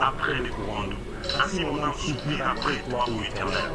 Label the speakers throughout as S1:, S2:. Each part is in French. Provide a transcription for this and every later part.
S1: après les courants d'eau. Ainsi, mon âme soupire après toi, ô Éternel.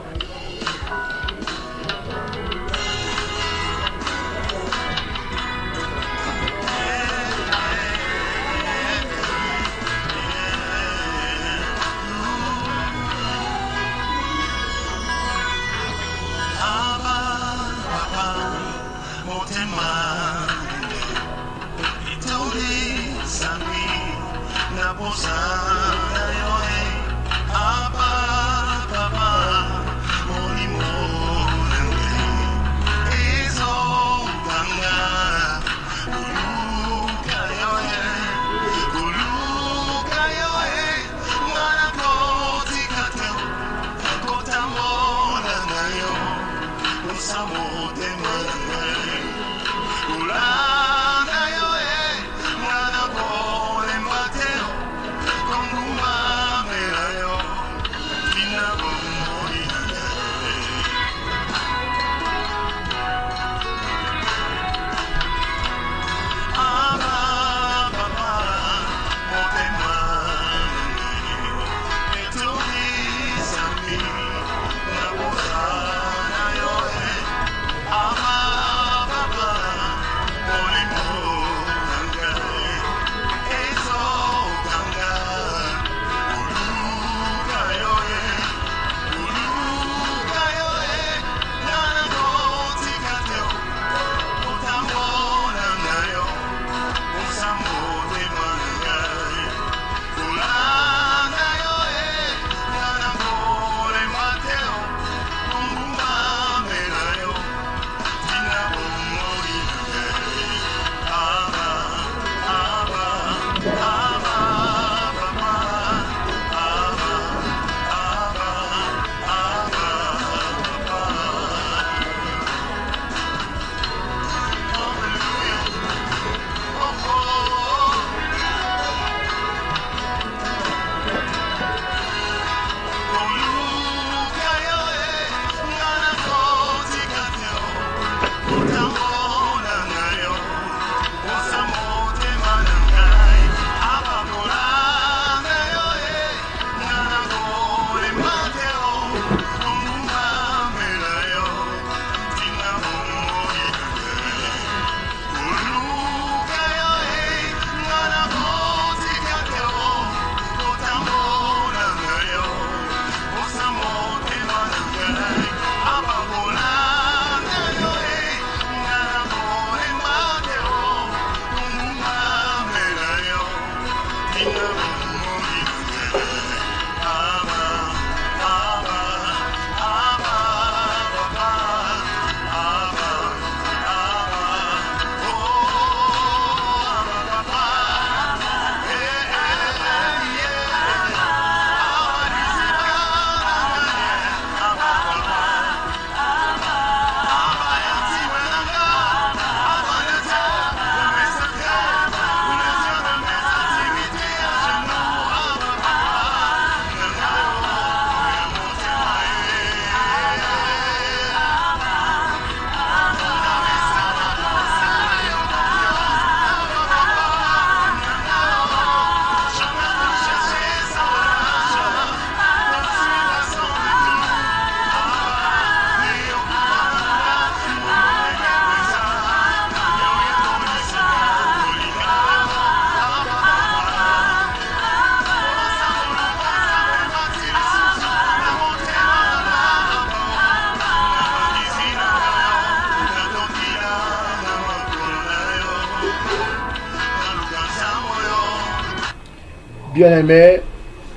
S2: Bien-aimés,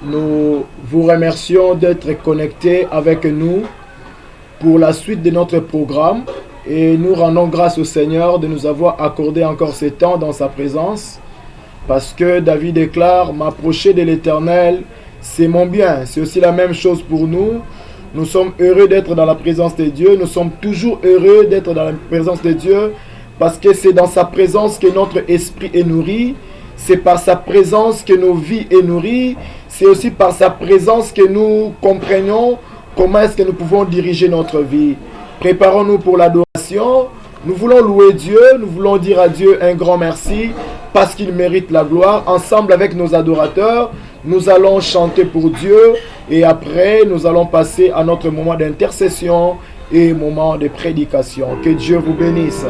S2: nous vous remercions d'être connectés avec nous pour la suite de notre programme et nous rendons grâce au Seigneur de nous avoir accordé encore ce temps dans sa présence parce que David déclare « M'approcher de l'Éternel, c'est mon bien ». C'est aussi la même chose pour nous. Nous sommes heureux d'être dans la présence de Dieu. Nous sommes toujours heureux d'être dans la présence de Dieu parce que c'est dans sa présence que notre esprit est nourri. C'est par sa présence que nos vies sont nourries. C'est aussi par sa présence que nous comprenons comment est-ce que nous pouvons diriger notre vie. Préparons-nous pour l'adoration. Nous voulons louer Dieu. Nous voulons dire à Dieu un grand merci parce qu'il mérite la gloire. Ensemble avec nos adorateurs, Nous allons chanter pour Dieu et après, nous allons passer à notre moment d'intercession et moment de prédication. Que Dieu vous bénisse.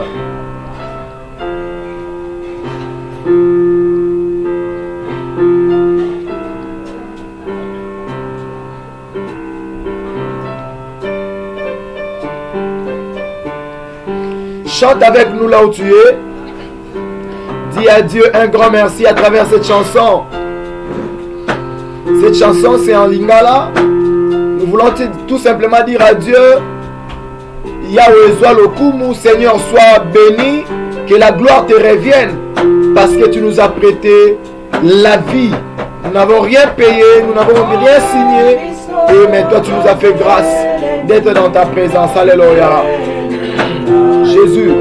S2: Chante avec nous là où tu es. Dis à Dieu un grand merci à travers cette chanson. Cette chanson, c'est en lingala. Nous voulons tout simplement dire à Dieu, Yahweh soit le Kumu, Seigneur, sois béni, que la gloire te revienne, parce que tu nous as prêté la vie. Nous n'avons rien payé, nous n'avons rien signé, mais toi tu nous as fait grâce d'être dans ta présence. Alléluia. Jésus.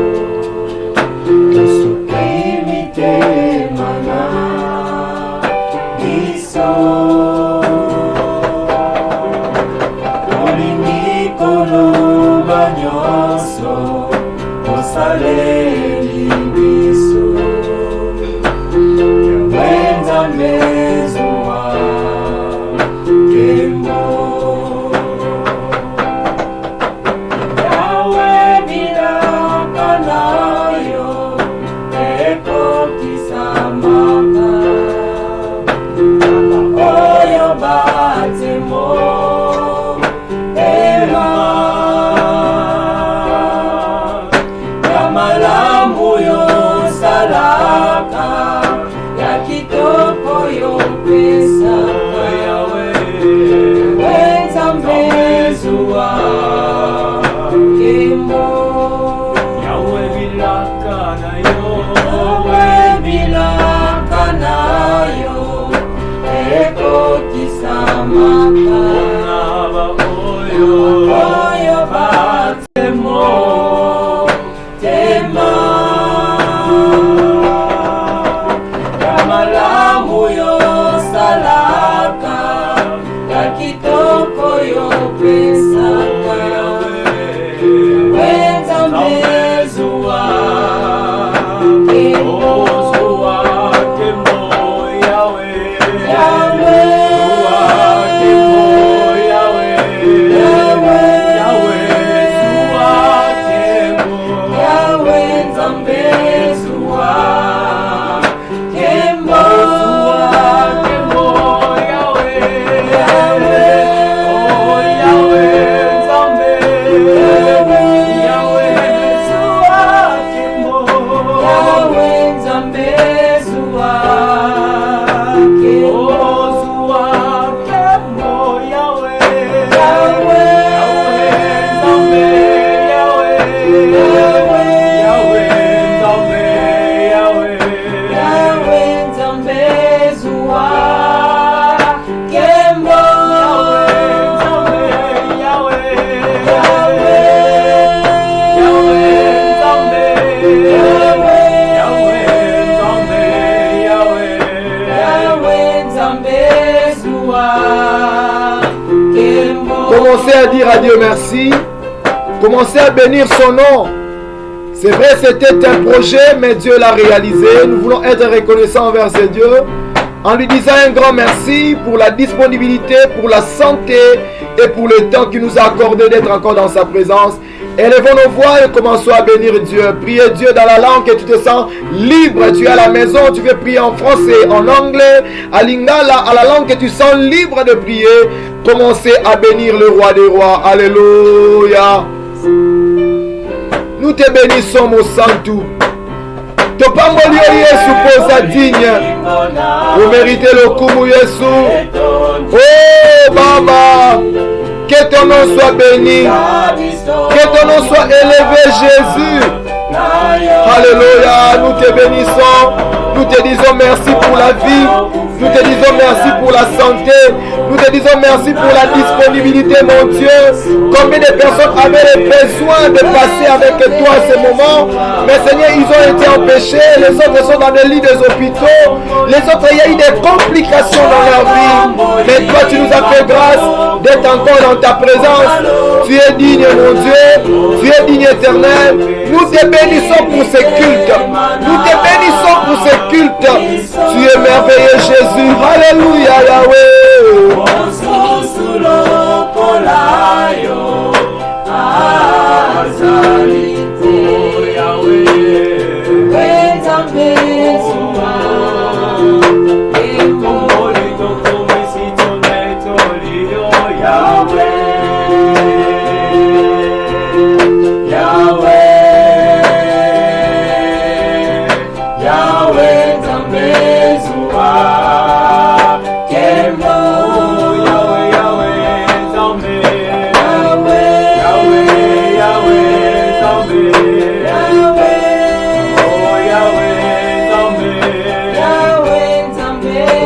S2: Commencez à dire à Dieu merci. Commencez à bénir son nom. C'est vrai, c'était un projet, mais Dieu l'a réalisé. Nous voulons être reconnaissants envers ce Dieu en lui disant un grand merci pour la disponibilité, pour la santé et pour le temps qu'il nous a accordé d'être encore dans sa présence. Élevons nos voix et commençons à bénir Dieu. Priez Dieu dans la langue que tu te sens libre. Tu es à la maison, tu veux prier en français, en anglais, à lingala, à la langue que tu sens libre de prier. Commencez à bénir le roi des rois. Alléluia. Nous te bénissons, mon Santou. Topambolio Yesu posa digne. Vous méritez le Kumu Yesu. Oh Baba. Que ton nom soit béni. Que ton nom soit élevé, Jésus. Alléluia. Nous te bénissons. Nous te disons merci pour la vie. Nous te disons merci pour la santé. Nous te disons merci pour la disponibilité, mon Dieu. Combien de personnes avaient le besoin de passer avec toi ce moment. Mais Seigneur, ils ont été empêchés. Les autres sont dans les lits des hôpitaux. Les autres, il y a eu des complications dans leur vie. Mais toi, tu nous as fait grâce d'être encore dans ta présence. Tu es digne, mon Dieu. Tu es digne, éternel. Nous te bénissons pour ce culte. Nous te bénissons pour ce culte. Tu es merveilleux, Jésus. Alléluia, Yahweh.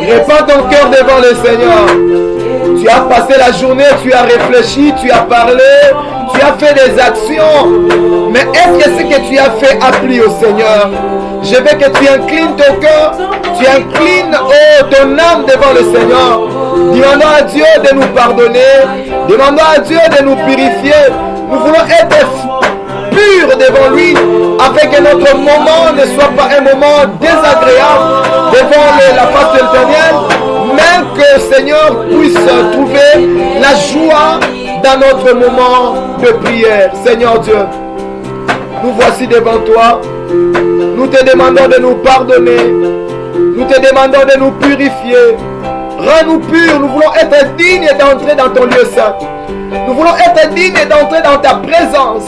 S2: Répands ton cœur devant le Seigneur. Tu as passé la journée, tu as réfléchi, tu as parlé, tu as fait des actions. Mais est-ce que ce que tu as fait a plu au Seigneur? Je veux que tu inclines ton cœur, tu inclines ton âme devant le Seigneur. Demandons à Dieu de nous pardonner, demandons à Dieu de nous purifier. Nous voulons être purs devant lui, afin que notre moment ne soit pas un moment désagréable devant la face de l'Éternel, mais que le Seigneur puisse trouver la joie dans notre moment de prière. Seigneur Dieu, nous voici devant toi. Nous te demandons de nous pardonner. Nous te demandons de nous purifier. Rends-nous purs. Nous voulons être dignes d'entrer dans ton lieu saint. Nous voulons être dignes d'entrer dans ta présence.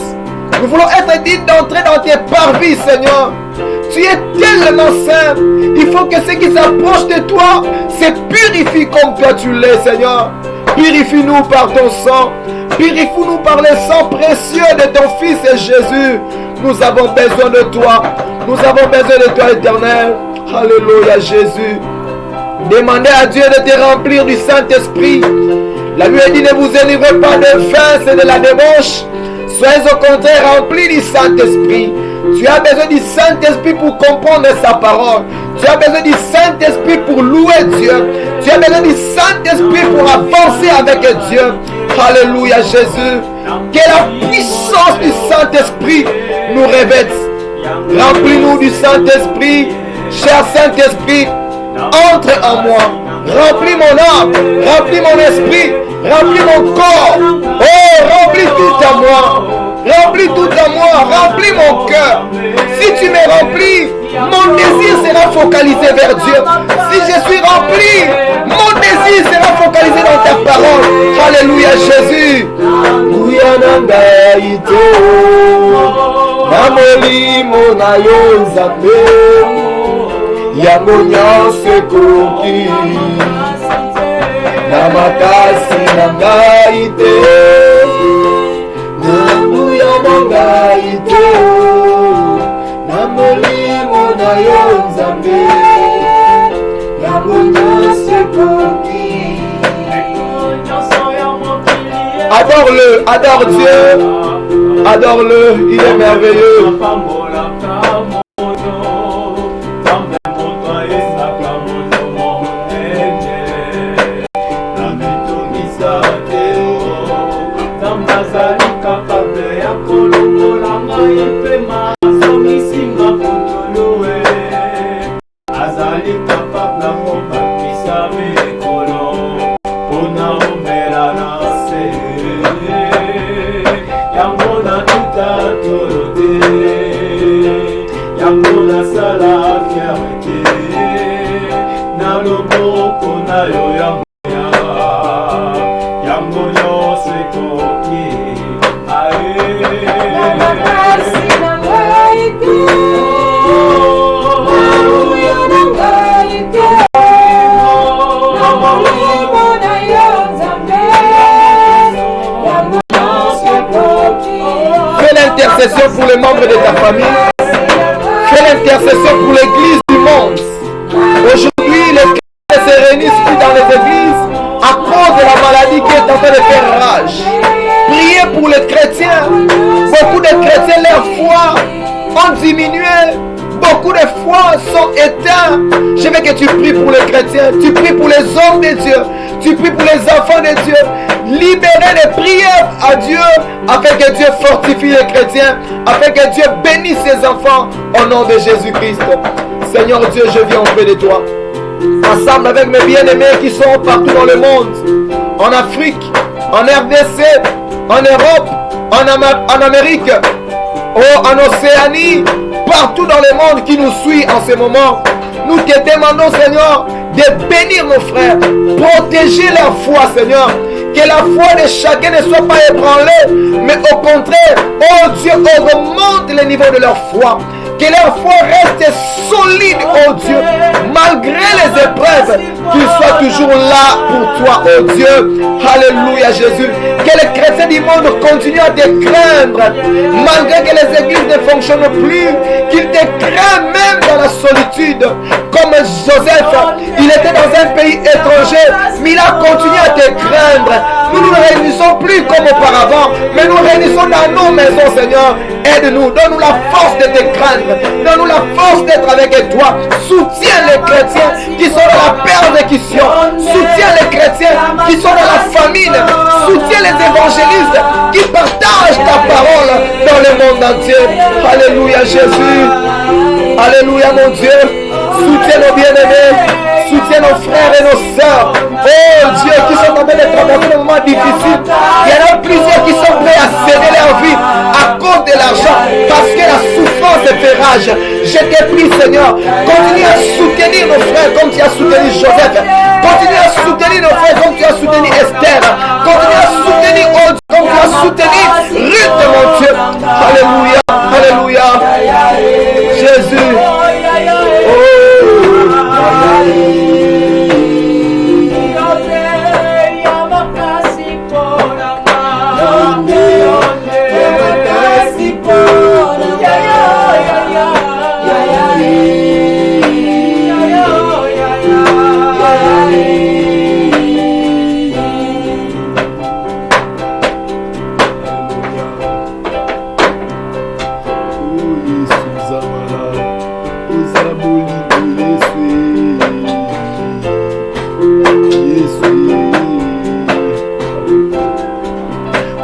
S2: Nous voulons être dignes d'entrer dans tes parvis, Seigneur. Tu es tellement saint. Il faut que ceux qui s'approchent de toi se purifient comme toi tu l'es, Seigneur. Purifie-nous par ton sang. Purifie-nous par le sang précieux de ton Fils Jésus. Nous avons besoin de toi. Nous avons besoin de toi, Éternel. Alléluia, Jésus. Demandez à Dieu de te remplir du Saint-Esprit. La Bible dit, ne vous enivrez pas de vin, c'est de la débauche. Soyez au contraire remplis du Saint-Esprit. Tu as besoin du Saint-Esprit pour comprendre sa parole. Tu as besoin du Saint-Esprit pour louer Dieu. Tu as besoin du Saint-Esprit pour avancer avec Dieu. Alléluia, Jésus. Que la puissance du Saint-Esprit nous revête. Remplis-nous du Saint-Esprit. Cher Saint-Esprit, entre en moi. Remplis mon âme. Remplis mon esprit. Remplis mon corps. Oh, remplis tout en moi. Remplis tout en moi. Remplis mon cœur. Si tu me remplis, mon désir sera focalisé vers Dieu. Si je suis rempli, mon désir sera focalisé dans ta parole. Alléluia, Jésus. Na makasi na ngai te, na nguya na ngai te, na molimo na yo Nzambe, yango nyonso ekoki. Adore-le, adore Dieu, adore-le, il est merveilleux. Pour les membres de ta famille, fais l'intercession pour l'église du monde. Aujourd'hui, les chrétiens ne se réunissent plus dans les églises à cause de la maladie qui est en train de faire rage. Priez pour les chrétiens. Beaucoup de chrétiens, leur foi ont diminué. Beaucoup de foi sont éteints. Je veux que tu pries pour les chrétiens. Tu pries pour les hommes de Dieu. Tu pries pour les enfants de Dieu. Libérez les prières à Dieu afin que Dieu fortifie les chrétiens, afin que Dieu bénisse ses enfants au nom de Jésus-Christ. Seigneur Dieu, je viens auprès de toi. Ensemble avec mes bien-aimés qui sont partout dans le monde, en Afrique, en RDC, en Europe, en Amérique, en Océanie, partout dans le monde qui nous suit en ce moment. Nous te demandons, Seigneur, de bénir nos frères, protéger leur foi, Seigneur. Que la foi de chacun ne soit pas ébranlée, mais au contraire, oh Dieu, augmente le niveau de leur foi. Que leur foi reste solide, oh Dieu, malgré les épreuves, qu'ils soient toujours là pour toi, oh Dieu. Alléluia, Jésus. Que les chrétiens du monde continuent à te craindre, malgré que les églises ne fonctionnent plus, qu'ils te craignent même dans la solitude. Comme Joseph, il était dans un pays étranger, mais il a continué à te craindre. Nous ne nous réunissons plus comme auparavant, mais nous réunissons dans nos maisons, Seigneur. Aide-nous, donne-nous la force de te craindre, donne-nous la force d'être avec toi. Soutiens les chrétiens qui sont dans la persécution, soutiens les chrétiens qui sont dans la famine, soutiens les évangélistes qui partagent ta parole dans le monde entier. Alléluia, Jésus. Alléluia, mon Dieu. Soutiens nos bien-aimés, soutiens nos frères et nos sœurs. Oh Dieu, qui sont en train de traverser des moments difficiles. Il y en a plusieurs qui sont prêts à céder leur vie à cause de l'argent, parce que la souffrance fait rage. Je te prie, Seigneur, continue à soutenir nos frères comme tu as soutenu Joseph. Continue à soutenir nos frères comme tu as soutenu Esther. Continue à soutenir Aude comme tu as soutenu Ruth, mon Dieu. Alléluia, alléluia. Jésus.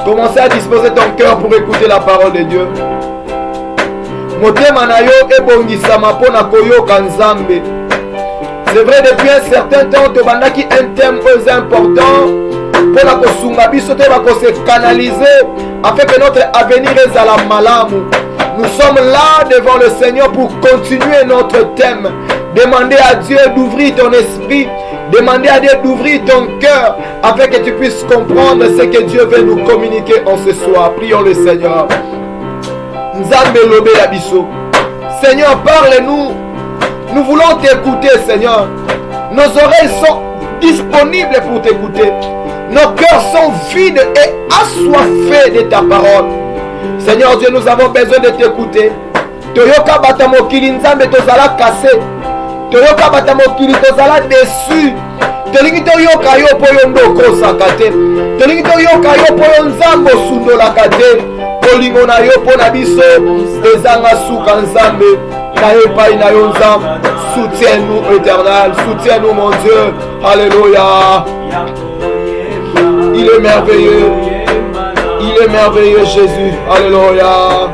S2: Commencez à disposer ton cœur pour écouter la parole de Dieu. Motema na yo ebongisama pona koyoka Nzambe. C'est vrai, depuis un certain temps, tobandaki un thème très important pour la kosunga biso te ba se canaliser afin que notre avenir ezala malamu. Nous sommes là devant le Seigneur pour continuer notre thème. Demandez à Dieu d'ouvrir ton esprit. Demandez à Dieu d'ouvrir ton cœur afin que tu puisses comprendre ce que Dieu veut nous communiquer en ce soir. Prions le Seigneur. Nzambe lobe ya biso. Seigneur, parle-nous. Nous voulons t'écouter, Seigneur. Nos oreilles sont disponibles pour t'écouter. Nos cœurs sont vides et assoiffés de ta parole. Seigneur Dieu, nous avons besoin de t'écouter. Toyoka bata mokili Nzambe tozala cassé. Toyoka bata mokili tozala déçu. Tolingi toyoka yo po yo ndoko sakate. Tolingi toyoka yo po yo Nzambe osundolaka te. Polingo na yo po na biso ezanga suka Nzambe. Na epai na yo Nzambe. Soutiens-nous, Éternel. Soutiens-nous, mon Dieu. Alléluia. Il est merveilleux. Il est merveilleux, Jésus. Alléluia.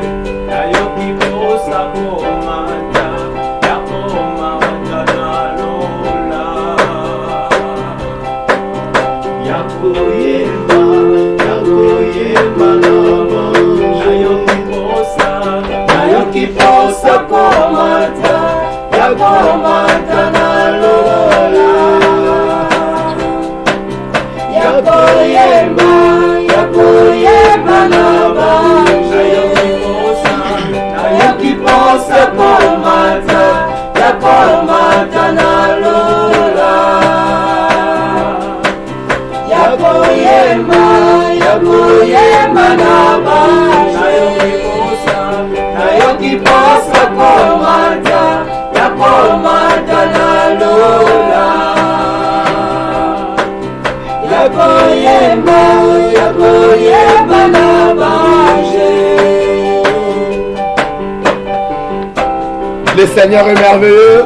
S2: Le Seigneur est merveilleux.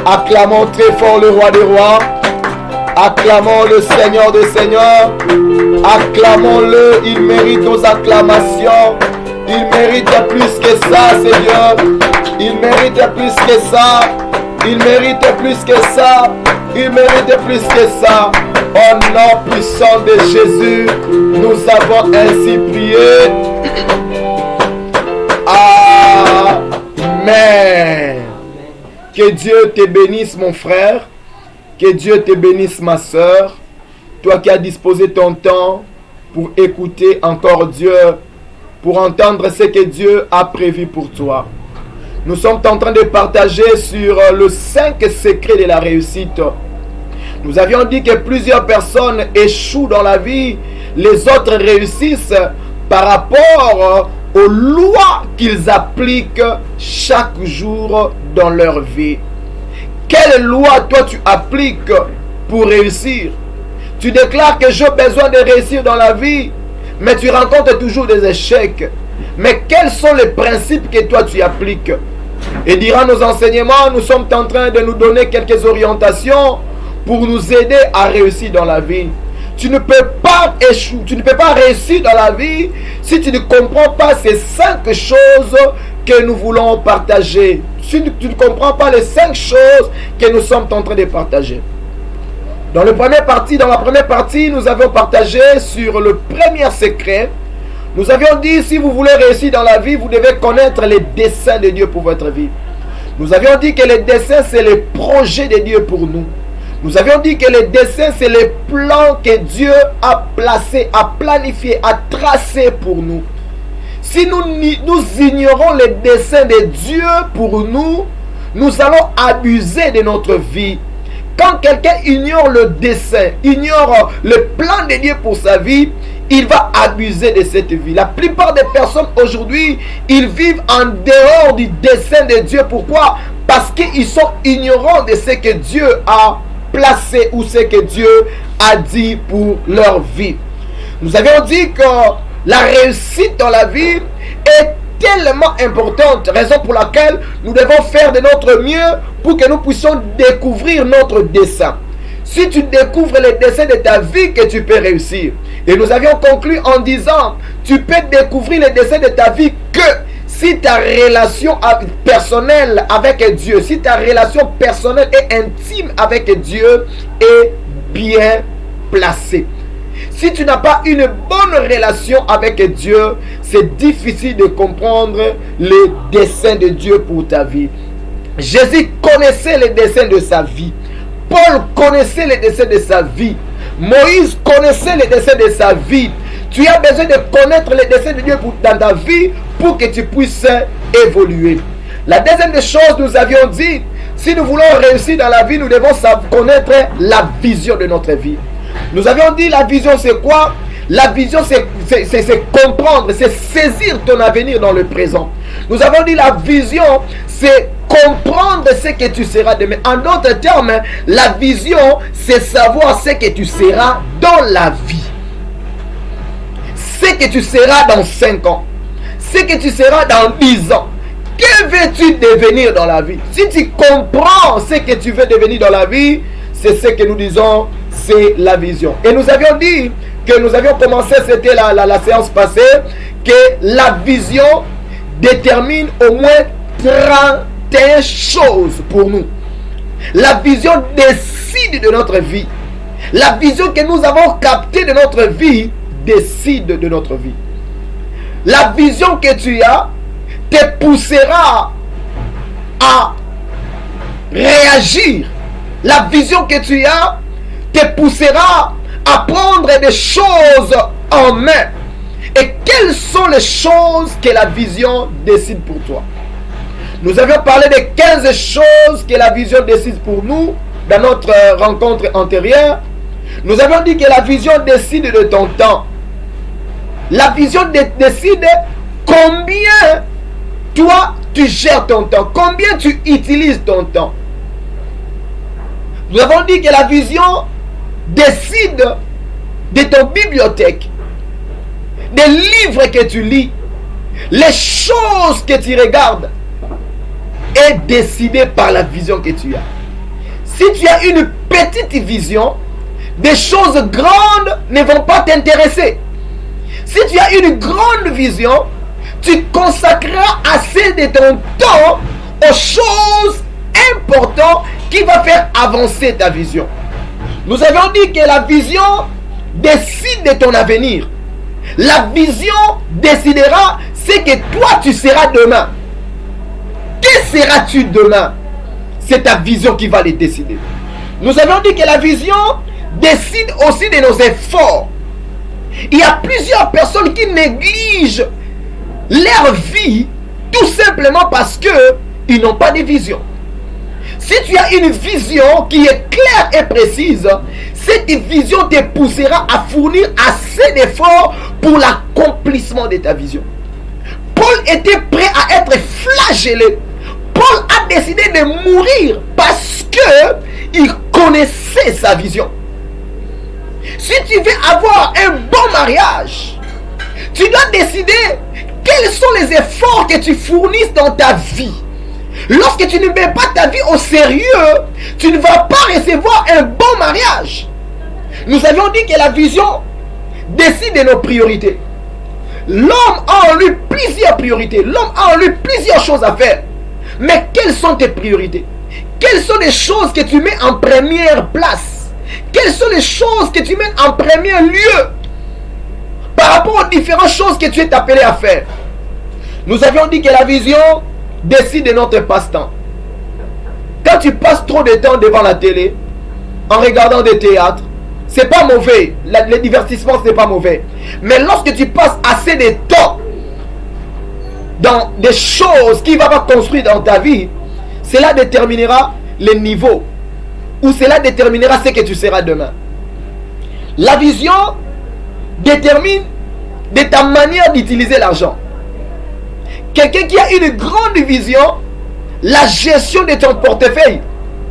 S2: Acclamons très fort le roi des rois. Acclamons le Seigneur des seigneurs. Acclamons-le. Il mérite nos acclamations. Il mérite plus que ça, Seigneur. Il mérite plus que ça. Il mérite plus que ça. Il mérite plus que ça. Au nom puissant de Jésus, nous avons ainsi prié. Amen. Que Dieu te bénisse, mon frère. Que Dieu te bénisse, ma soeur. Toi qui as disposé ton temps pour écouter encore Dieu, pour entendre ce que Dieu a prévu pour toi. Nous sommes en train de partager sur le 5 secrets de la réussite. Nous avions dit que plusieurs personnes échouent dans la vie, les autres réussissent par rapport aux lois qu'ils appliquent chaque jour dans leur vie. Quelle loi toi tu appliques pour réussir? Tu déclares que j'ai besoin de réussir dans la vie, mais tu rencontres toujours des échecs. Mais quels sont les principes que toi tu appliques? Et durant nos enseignements, nous sommes en train de nous donner quelques orientations pour nous aider à réussir dans la vie. Tu ne peux pas échouer, tu ne peux pas réussir dans la vie si tu ne comprends pas ces 5 choses que nous voulons partager. Si tu ne comprends pas les 5 choses que nous sommes en train de partager. Dans la première partie, nous avons partagé sur le premier secret. Nous avions dit, si vous voulez réussir dans la vie, vous devez connaître les desseins de Dieu pour votre vie. Nous avions dit que les desseins, c'est les projets de Dieu pour nous. Nous avions dit que les desseins, c'est les plans que Dieu a placés, a planifiés, a tracés pour nous. Si nous ignorons les desseins de Dieu pour nous, nous allons abuser de notre vie. Quand quelqu'un ignore le dessein, ignore le plan de Dieu pour sa vie, il va abuser de cette vie. La plupart des personnes aujourd'hui, ils vivent en dehors du dessein de Dieu. Pourquoi? Parce qu'ils sont ignorants de ce que Dieu a placé ou ce que Dieu a dit pour leur vie. Nous avions dit que la réussite dans la vie est tellement importante, raison pour laquelle nous devons faire de notre mieux pour que nous puissions découvrir notre dessein. Si tu découvres les desseins de ta vie, que tu peux réussir. Et nous avions conclu en disant, tu peux découvrir les desseins de ta vie que si ta relation personnelle avec Dieu, si ta relation personnelle et intime avec Dieu est bien placée. Si tu n'as pas une bonne relation avec Dieu, c'est difficile de comprendre les desseins de Dieu pour ta vie. Jésus connaissait les desseins de sa vie. Paul connaissait les desseins de sa vie. Moïse connaissait les desseins de sa vie. Tu as besoin de connaître les desseins de Dieu dans ta vie pour que tu puisses évoluer. La deuxième des choses, nous avions dit, si nous voulons réussir dans la vie, nous devons connaître la vision de notre vie. Nous avions dit la vision c'est quoi? La vision c'est comprendre, c'est saisir ton avenir dans le présent. Nous avons dit la vision c'est comprendre ce que tu seras demain. En d'autres termes, la vision c'est savoir ce que tu seras dans la vie. Ce que tu seras dans 5 ans. Ce que tu seras dans 10 ans. Que veux-tu devenir dans la vie? Si tu comprends ce que tu veux devenir dans la vie, c'est ce que nous disons, c'est la vision. Et nous avions dit que nous avions commencé, c'était la séance passée, que la vision détermine au moins 31 choses pour nous. La vision décide de notre vie. La vision que nous avons captée de notre vie décide de notre vie. La vision que tu as te poussera à réagir. La vision que tu as te poussera à prendre des choses en main. Et quelles sont les choses que la vision décide pour toi? Nous avions parlé de 15 choses que la vision décide pour nous dans notre rencontre antérieure. Nous avons dit que la vision décide de ton temps. La vision décide combien toi tu gères ton temps, combien tu utilises ton temps. Nous avons dit que la vision décide de ton bibliothèque, des livres que tu lis, les choses que tu regardes, est décidée par la vision que tu as. Si tu as une petite vision, des choses grandes ne vont pas t'intéresser. Si tu as une grande vision, tu consacreras assez de ton temps aux choses importantes important qui va faire avancer ta vision. Nous avions dit que la vision décide de ton avenir. La vision décidera ce que toi tu seras demain. Que seras-tu demain? C'est ta vision qui va le décider. Nous avions dit que la vision décide aussi de nos efforts. Il y a plusieurs personnes qui négligent leur vie tout simplement parce qu'ils n'ont pas de vision. Si tu as une vision qui est claire et précise, cette vision te poussera à fournir assez d'efforts pour l'accomplissement de ta vision. Paul était prêt à être flagellé. Paul a décidé de mourir parce qu'il connaissait sa vision. Si tu veux avoir un bon mariage, tu dois décider quels sont les efforts que tu fournisses dans ta vie. Lorsque tu ne mets pas ta vie au sérieux, tu ne vas pas recevoir un bon mariage. Nous avions dit que la vision décide de nos priorités. L'homme a en lui plusieurs priorités. L'homme a en lui plusieurs choses à faire. Mais quelles sont tes priorités? Quelles sont les choses que tu mets en première place? Quelles sont les choses que tu mets en premier lieu par rapport aux différentes choses que tu es appelé à faire? Nous avions dit que la vision décide de notre passe-temps. Quand tu passes trop de temps devant la télé, en regardant des théâtres, c'est pas mauvais. Le divertissement, c'est pas mauvais. Mais lorsque tu passes assez de temps dans des choses qui vont construire dans ta vie, cela déterminera le niveau, ou cela déterminera ce que tu seras demain. La vision détermine de ta manière d'utiliser l'argent. Quelqu'un qui a une grande vision, la gestion de ton portefeuille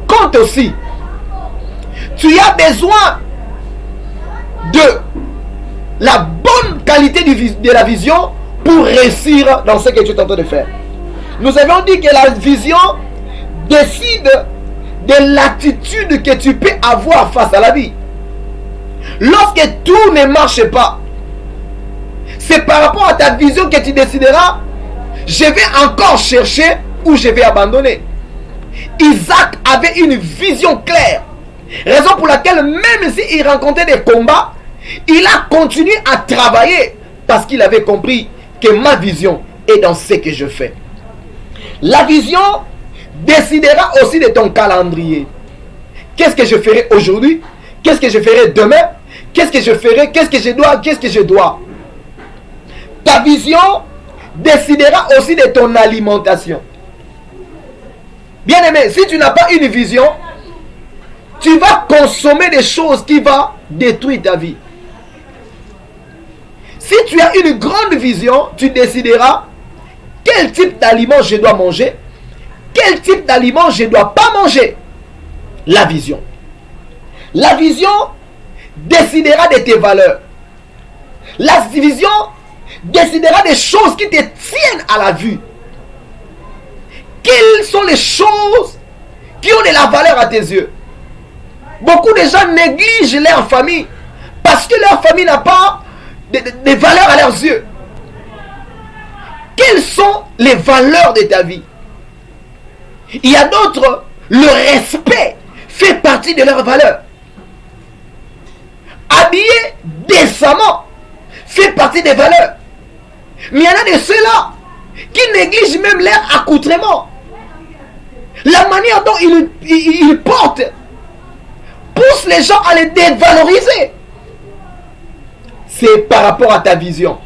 S2: compte aussi. Tu as besoin de la bonne qualité de la vision pour réussir dans ce que tu es en train de faire. Nous avons dit que la vision décide de l'attitude que tu peux avoir face à la vie. Lorsque tout ne marche pas, c'est par rapport à ta vision que tu décideras: je vais encore chercher ou je vais abandonner. Isaac avait une vision claire. Raison pour laquelle même s'il rencontrait des combats, il a continué à travailler parce qu'il avait compris que ma vision est dans ce que je fais. La vision décidera aussi de ton calendrier. Qu'est-ce que je ferai aujourd'hui? Qu'est-ce que je ferai demain? Qu'est-ce que je ferai? Qu'est-ce que je dois? Qu'est-ce que je dois? Ta vision décidera aussi de ton alimentation. Bien aimé, si tu n'as pas une vision, tu vas consommer des choses qui vont détruire ta vie. Si tu as une grande vision, tu décideras quel type d'aliment je dois manger, quel type d'aliment je ne dois pas manger. La vision. La vision décidera de tes valeurs. La vision décidera des choses qui te tiennent à la vue. Quelles sont les choses qui ont de la valeur à tes yeux? Beaucoup de gens négligent leur famille parce que leur famille n'a pas de valeur à leurs yeux. Quelles sont les valeurs de ta vie? Il y a d'autres, le respect fait partie de leurs valeurs. Habiller décemment fait partie des valeurs. Mais il y en a de ceux-là qui négligent même leur accoutrement. La manière dont ils portent pousse les gens à les dévaloriser. C'est par rapport à ta vision.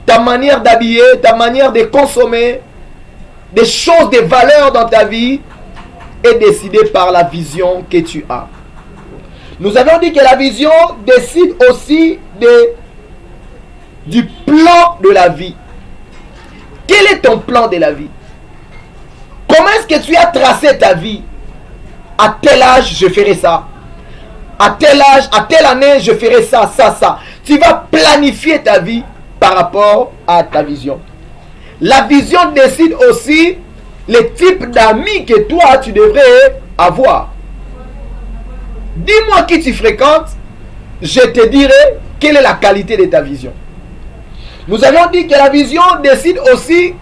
S2: Ta manière d'habiller, ta manière de consommer, des choses, des valeurs dans ta vie est décidée par la vision que tu as. Nous avons dit que la vision décide aussi du plan de la vie. Quel est ton plan de la vie? Comment est-ce que tu as tracé ta vie? À tel âge, je ferai ça. À tel âge, à telle année, je ferai ça, ça, ça. Tu vas planifier ta vie par rapport à ta vision. La vision décide aussi le type d'amis que toi, tu devrais avoir. Dis-moi qui tu fréquentes, je te dirai quelle est la qualité de ta vision. Nous avons dit que la vision décide aussi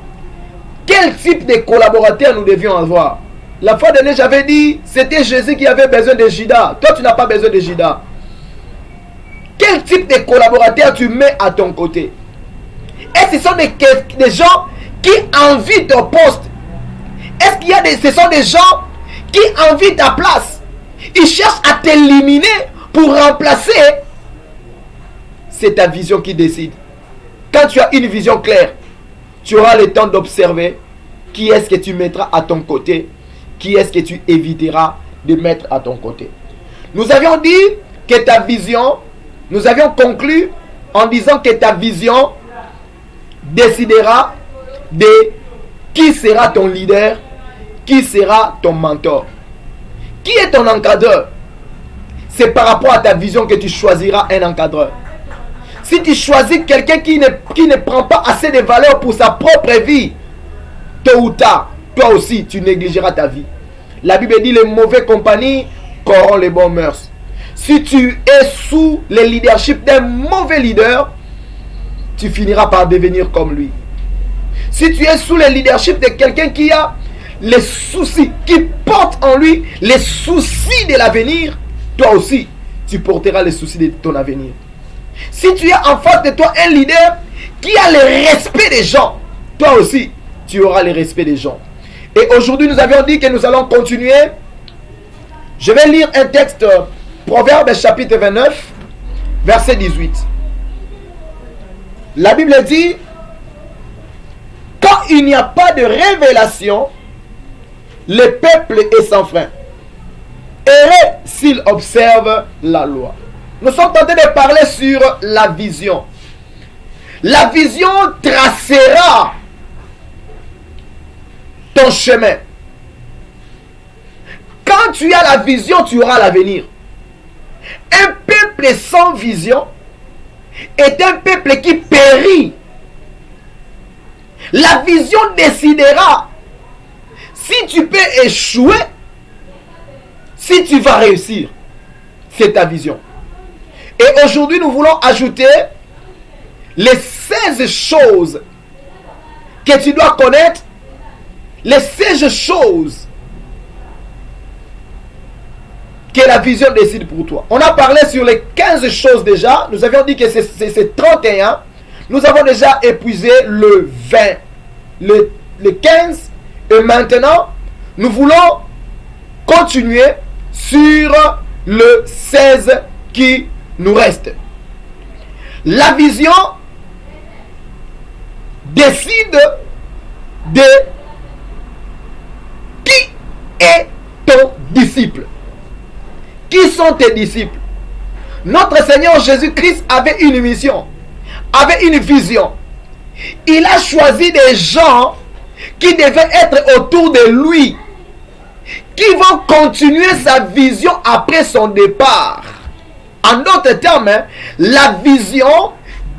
S2: quel type de collaborateurs nous devions avoir. La fois dernière, j'avais dit, c'était Jésus qui avait besoin de Judas. Toi, tu n'as pas besoin de Judas. Quel type de collaborateurs tu mets à ton côté? Et ce sont des gens qui envient ton poste. Est-ce qu'il y a ce sont des gens qui envient ta place? Ils cherchent à t'éliminer pour remplacer. C'est ta vision qui décide. Quand tu as une vision claire, tu auras le temps d'observer qui est-ce que tu mettras à ton côté, qui est-ce que tu éviteras de mettre à ton côté. Nous avions dit que ta vision, nous avions conclu en disant que ta vision décidera de qui sera ton leader, qui sera ton mentor. Qui est ton encadreur? C'est par rapport à ta vision que tu choisiras un encadreur. Si tu choisis quelqu'un qui ne prend pas assez de valeur pour sa propre vie, tôt ou tard, toi aussi, tu négligeras ta vie. La Bible dit les mauvais compagnies corrompent les bonnes mœurs. Si tu es sous le leadership d'un mauvais leader, tu finiras par devenir comme lui. Si tu es sous le leadership de quelqu'un qui a les soucis, qui porte en lui les soucis de l'avenir, toi aussi, tu porteras les soucis de ton avenir. Si tu as en face de toi un leader qui a le respect des gens, toi aussi, tu auras le respect des gens. Et aujourd'hui, nous avions dit que nous allons continuer. Je vais lire un texte, Proverbe chapitre 29, verset 18. La Bible dit, quand il n'y a pas de révélation, le peuple est sans frein. Heureux s'il observe la loi. Nous sommes tentés de parler sur la vision. La vision tracera ton chemin. Quand tu as la vision, tu auras l'avenir. Un peuple sans vision est un peuple qui périt. La vision décidera si tu peux échouer, si tu vas réussir. C'est ta vision. Et aujourd'hui, nous voulons ajouter les 16 choses que tu dois connaître. Les 16 choses que la vision décide pour toi. On a parlé sur les 15 choses déjà. Nous avions dit que c'est 31. Nous avons déjà épuisé le 20, le 15. Et maintenant, nous voulons continuer sur le 16 qui nous reste. La vision décide de qui est ton disciple. Qui sont tes disciples? Notre Seigneur Jésus-Christ avait une mission, avait une vision. Il a choisi des gens qui devaient être autour de lui, qui vont continuer sa vision après son départ. En d'autres termes, la vision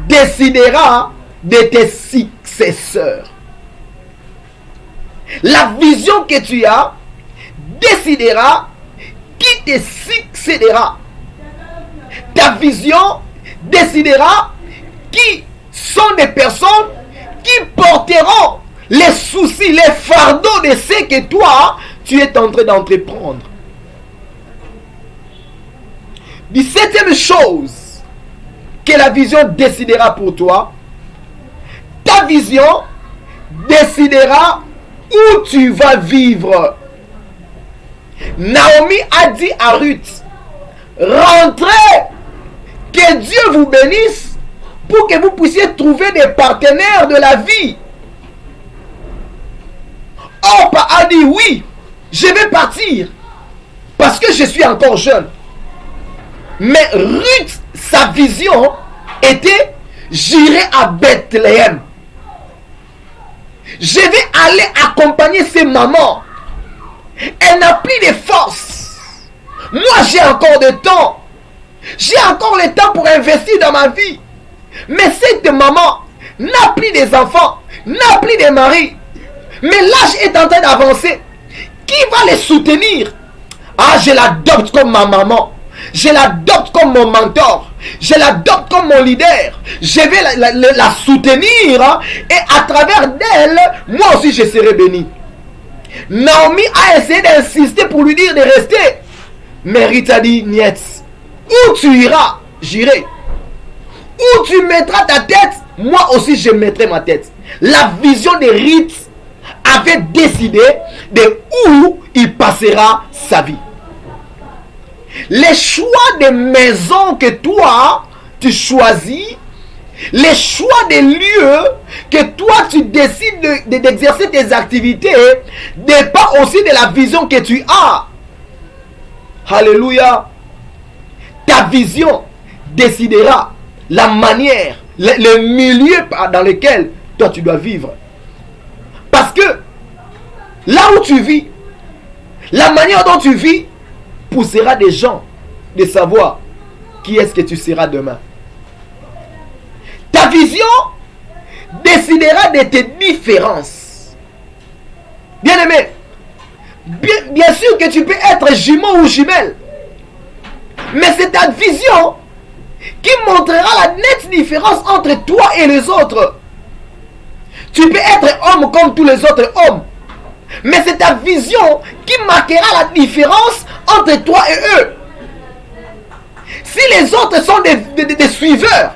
S2: décidera de tes successeurs. La vision que tu as décidera qui te succédera. Ta vision décidera qui sont des personnes qui porteront les soucis, les fardeaux de ce que toi, tu es en train d'entreprendre. 17e chose que la vision décidera pour toi, ta vision décidera où tu vas vivre. Naomi a dit à Ruth, rentrez, que Dieu vous bénisse pour que vous puissiez trouver des partenaires de la vie. Orpa a dit oui, je vais partir parce que je suis encore jeune. Mais Ruth, sa vision était, j'irai à Bethléem. Je vais aller accompagner ces mamans. Elle n'a plus de force. Moi, j'ai encore de temps. J'ai encore le temps pour investir dans ma vie. Mais cette maman n'a plus des enfants, n'a plus de mari. Mais l'âge est en train d'avancer. Qui va les soutenir? Ah, je l'adopte comme ma maman. Je l'adopte comme mon mentor. Je l'adopte comme mon leader. Je vais la soutenir. Et à travers d'elle, moi aussi je serai béni. Naomi a essayé d'insister pour lui dire de rester. Mais Ruth a dit, niet. Où tu iras, j'irai. Où tu mettras ta tête, moi aussi je mettrai ma tête. La vision de Ruth avait décidé de où il passera sa vie. Les choix de maison que toi, tu choisis, les choix de lieux que toi, tu décides d'exercer tes activités, dépend aussi de la vision que tu as. Alléluia. Ta vision décidera la manière, le milieu dans lequel toi, tu dois vivre. Parce que là où tu vis, la manière dont tu vis, poussera des gens de savoir qui est-ce que tu seras demain. Ta vision décidera de tes différences. Bien aimé, bien sûr que tu peux être jumeau ou jumelle, mais c'est ta vision qui montrera la nette différence entre toi et les autres. Tu peux être homme comme tous les autres hommes, mais c'est ta vision qui marquera la différence entre toi et eux. Si les autres sont des suiveurs,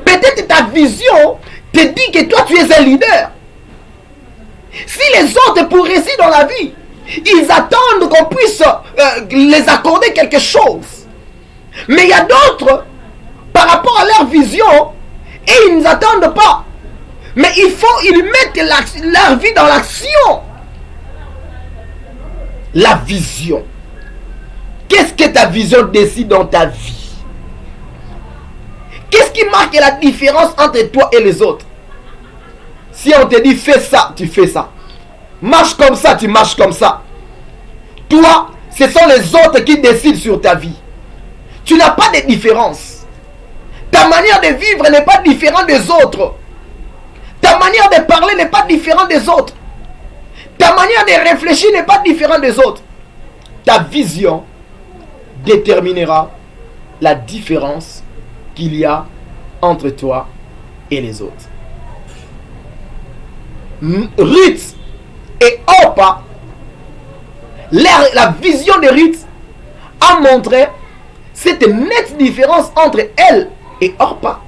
S2: peut-être ta vision te dit que toi tu es un leader. Si les autres, pour réussir dans la vie, ils attendent qu'on puisse les accorder quelque chose. Mais il y a d'autres, par rapport à leur vision, et ils ne attendent pas. Mais ils mettent leur vie dans l'action. La vision. Qu'est-ce que ta vision décide dans ta vie? Qu'est-ce qui marque la différence entre toi et les autres? Si on te dit fais ça, tu fais ça. Marche comme ça, tu marches comme ça. Toi, ce sont les autres qui décident sur ta vie. Tu n'as pas de différence. Ta manière de vivre n'est pas différente des autres. Ta manière de parler n'est pas différente des autres. Ta manière de réfléchir n'est pas différente des autres. Ta vision déterminera la différence qu'il y a entre toi et les autres. Ruth et Orpa, la vision de Ruth a montré cette nette différence entre elle et Orpa.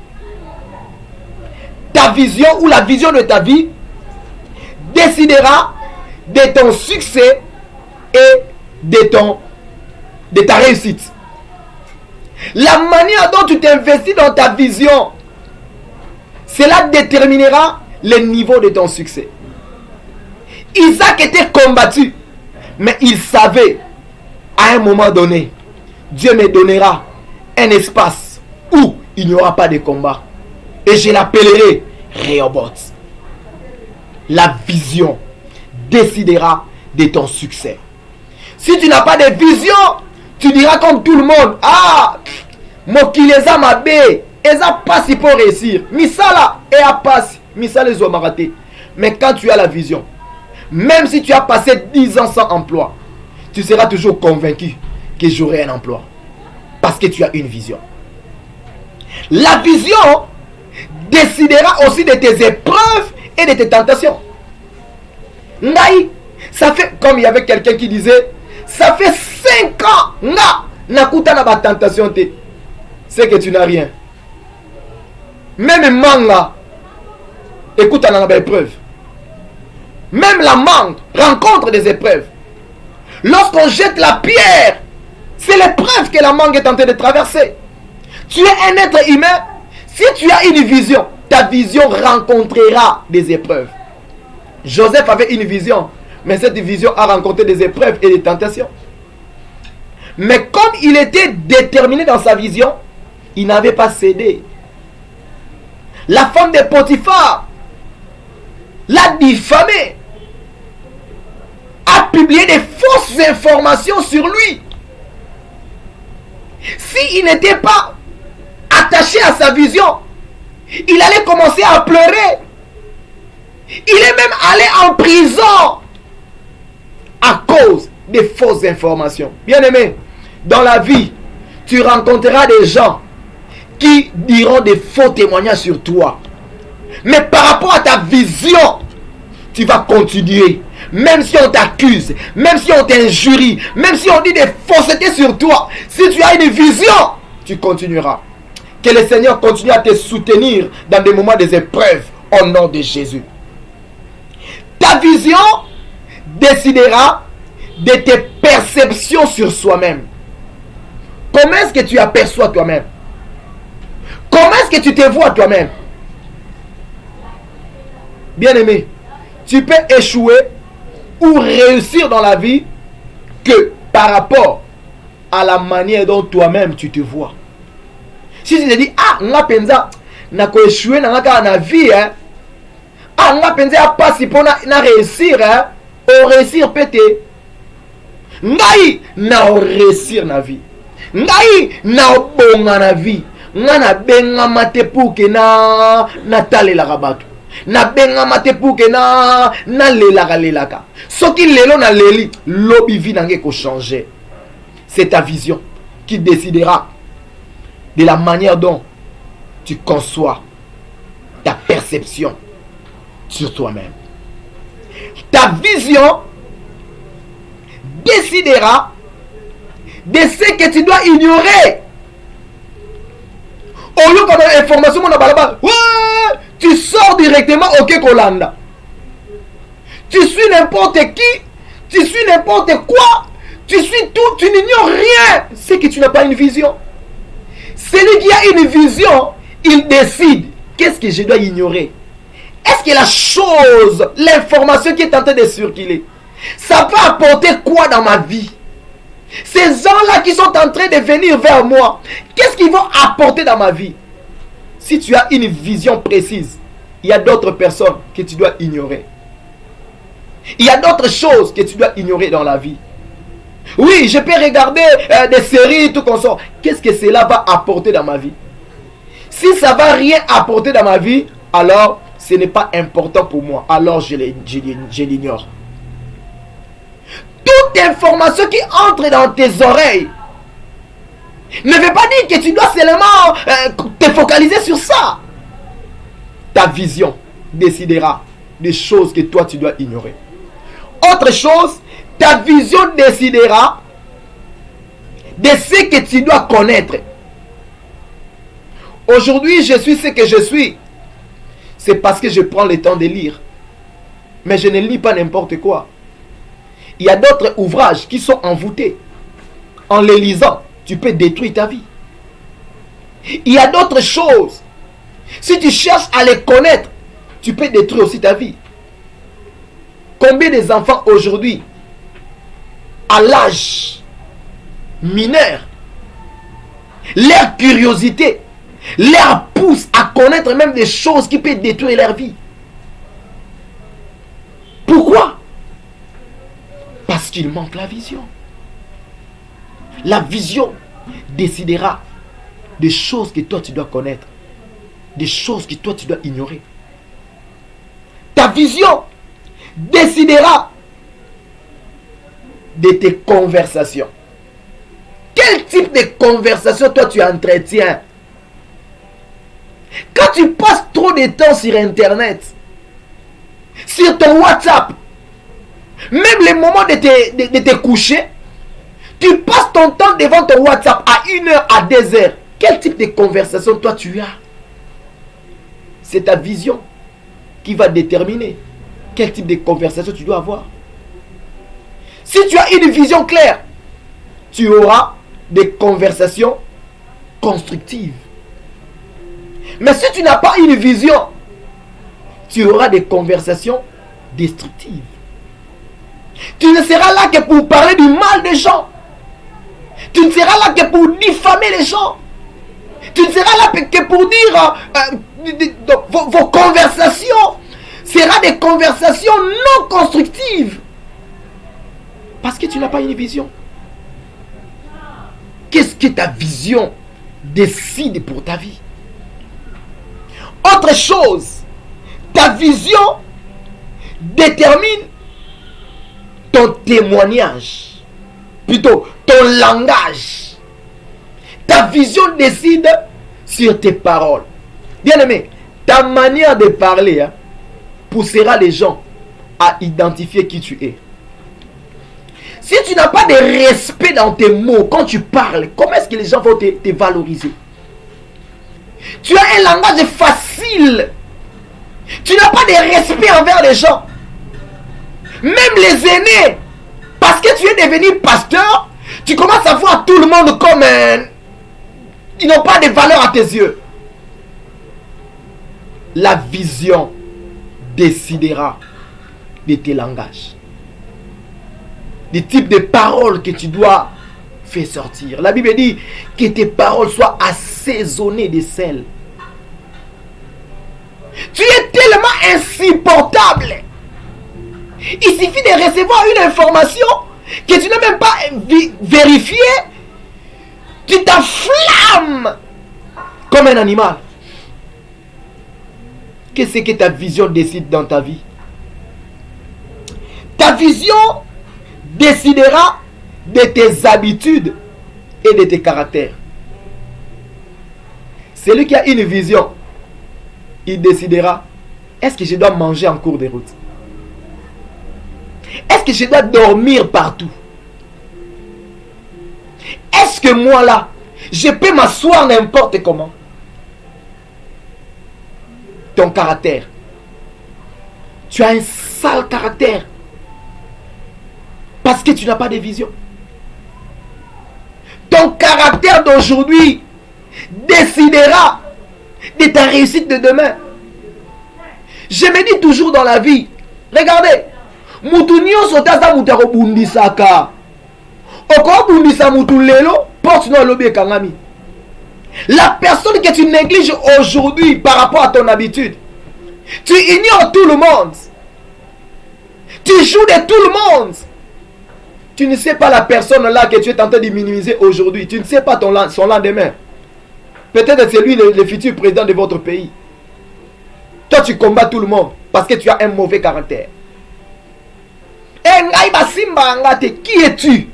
S2: Ta vision ou la vision de ta vie décidera de ton succès et de ta réussite. La manière dont tu t'investis dans ta vision, cela déterminera le niveau de ton succès. Isaac était combattu, mais il savait à un moment donné, Dieu me donnera un espace où il n'y aura pas de combat. Et je l'appellerai Rehoboth. La vision décidera de ton succès. Si tu n'as pas de vision, tu diras comme tout le monde, ah, Mokileza Mabe, Eza passe pour réussir. Misala et a passe. Misala les ont raté. Mais quand tu as la vision, même si tu as passé 10 ans sans emploi, tu seras toujours convaincu que j'aurai un emploi. Parce que tu as une vision. La vision décidera aussi de tes épreuves et de tes tentations. Naï, ça fait, comme il y avait quelqu'un qui disait, ça fait 5 ans, nakuta na ba tentation te. C'est que tu n'as rien. Même manga, écoute, on a une épreuve. Même la mangue rencontre des épreuves. Lorsqu'on jette la pierre, c'est l'épreuve que la mangue est en train de traverser. Tu es un être humain. Si tu as une vision, ta vision rencontrera des épreuves. Joseph avait une vision, mais cette vision a rencontré des épreuves et des tentations. Mais comme il était déterminé dans sa vision, il n'avait pas cédé. La femme de Potiphar l'a diffamé, a publié des fausses informations sur lui. S'il n'était pas attaché à sa vision, il allait commencer à pleurer. Il est même allé en prison à cause des fausses informations. Bien aimé, dans la vie, tu rencontreras des gens qui diront des faux témoignages sur toi. Mais par rapport à ta vision, tu vas continuer. même si on t'accuse, même si on t'injurie, même si on dit des faussetés sur toi, si tu as une vision, tu continueras. Que le Seigneur continue à te soutenir dans des moments des épreuves au nom de Jésus. Ta vision décidera de tes perceptions sur soi-même. Comment est-ce que tu aperçois toi-même? Comment est-ce que tu te vois toi-même? Bien-aimé, tu peux échouer ou réussir dans la vie que par rapport à la manière dont toi-même tu te vois. Si tu te dis, ah, nga penza, na ko échouer na la vie, hein. Ah, nga penza pas si pour na réussir, hein. Au réussir peut-être. Ngai na réussir na vie. Ngai na bonga na vie. Nga na benga mate pour que na tale la rabato. Na benga mate pour que na lelaka. Ce qui lelo na leli, lobi vi nange ko changer. C'est ta vision qui décidera de la manière dont tu conçois ta perception sur toi-même. Ta vision décidera de ce que tu dois ignorer. Au lieu qu'on a information, tu sors directement au Kekolanda. Tu suis n'importe qui, tu suis n'importe quoi, tu suis tout, tu n'ignores rien. C'est que tu n'as pas une vision. Celui qui a une vision, il décide. Qu'est-ce que je dois ignorer? Est-ce que la chose, l'information qui est en train de circuler, ça peut apporter quoi dans ma vie? Ces gens-là qui sont en train de venir vers moi, qu'est-ce qu'ils vont apporter dans ma vie? Si tu as une vision précise, il y a d'autres personnes que tu dois ignorer. Il y a d'autres choses que tu dois ignorer dans la vie. Oui, je peux regarder des séries, tout comme ça. Qu'est-ce que cela va apporter dans ma vie? Si ça ne va rien apporter dans ma vie, alors ce n'est pas important pour moi. Alors je l'ignore. Toute information qui entre dans tes oreilles ne veut pas dire que tu dois seulement te focaliser sur ça. Ta vision décidera des choses que toi tu dois ignorer. Autre chose, ta vision décidera de ce que tu dois connaître. Aujourd'hui, je suis ce que je suis. C'est parce que je prends le temps de lire. Mais je ne lis pas n'importe quoi. Il y a d'autres ouvrages qui sont envoûtés. En les lisant, tu peux détruire ta vie. Il y a d'autres choses. Si tu cherches à les connaître, tu peux détruire aussi ta vie. Combien des enfants aujourd'hui, à l'âge mineur, leur curiosité leur pousse à connaître même des choses qui peuvent détruire leur vie. Pourquoi? Parce qu'il manque la vision. La vision décidera des choses que toi tu dois connaître, des choses que toi tu dois ignorer. Ta vision décidera de tes conversations. Quel type de conversation toi tu entretiens? Quand tu passes trop de temps sur Internet, sur ton WhatsApp, même les moments de te coucher, tu passes ton temps devant ton WhatsApp à 1h, à 2h. Quel type de conversation toi tu as? C'est ta vision qui va déterminer quel type de conversation tu dois avoir. Si tu as une vision claire, tu auras des conversations constructives. Mais si tu n'as pas une vision, tu auras des conversations destructives. Tu ne seras là que pour parler du mal des gens. Tu ne seras là que pour diffamer les gens. Tu ne seras là que pour dire vos conversations seront des conversations non constructives. Parce que tu n'as pas une vision. Qu'est-ce que ta vision décide pour ta vie? Autre chose, ta vision détermine ton témoignage, plutôt ton langage. Ta vision décide sur tes paroles. Bien aimé, ta manière de parler poussera les gens à identifier qui tu es. Si tu n'as pas de respect dans tes mots, quand tu parles, comment est-ce que les gens vont te valoriser? Tu as un langage facile. Tu n'as pas de respect envers les gens. Même les aînés. Parce que tu es devenu pasteur, tu commences à voir tout le monde comme ils n'ont pas de valeur à tes yeux. La vision décidera de tes langages, des types de paroles que tu dois faire sortir. La Bible dit que tes paroles soient assaisonnées de sel. Tu es tellement insupportable. Il suffit de recevoir une information que tu n'as même pas vérifiée. Tu t'enflammes comme un animal. Qu'est-ce que ta vision décide dans ta vie? Ta vision décidera de tes habitudes et de tes caractères. Celui qui a une vision, il décidera, est-ce que je dois manger en cours de route? Est-ce que je dois dormir partout? Est-ce que moi là, je peux m'asseoir n'importe comment? Ton caractère. Tu as un sale caractère. Parce que tu n'as pas de vision. Ton caractère d'aujourd'hui décidera de ta réussite de demain. Je me dis toujours dans la vie, regardez, mutu nyonso taza mutu akobundisaka. Okobundisa mutu lelo, porte no lobi ekangami. La personne que tu négliges aujourd'hui par rapport à ton habitude, tu ignores tout le monde. Tu joues de tout le monde. Tu ne sais pas la personne là que tu es en train de minimiser aujourd'hui. Tu ne sais pas son lendemain. Peut-être c'est lui le futur président de votre pays. Toi tu combats tout le monde parce que tu as un mauvais caractère. Qui es-tu?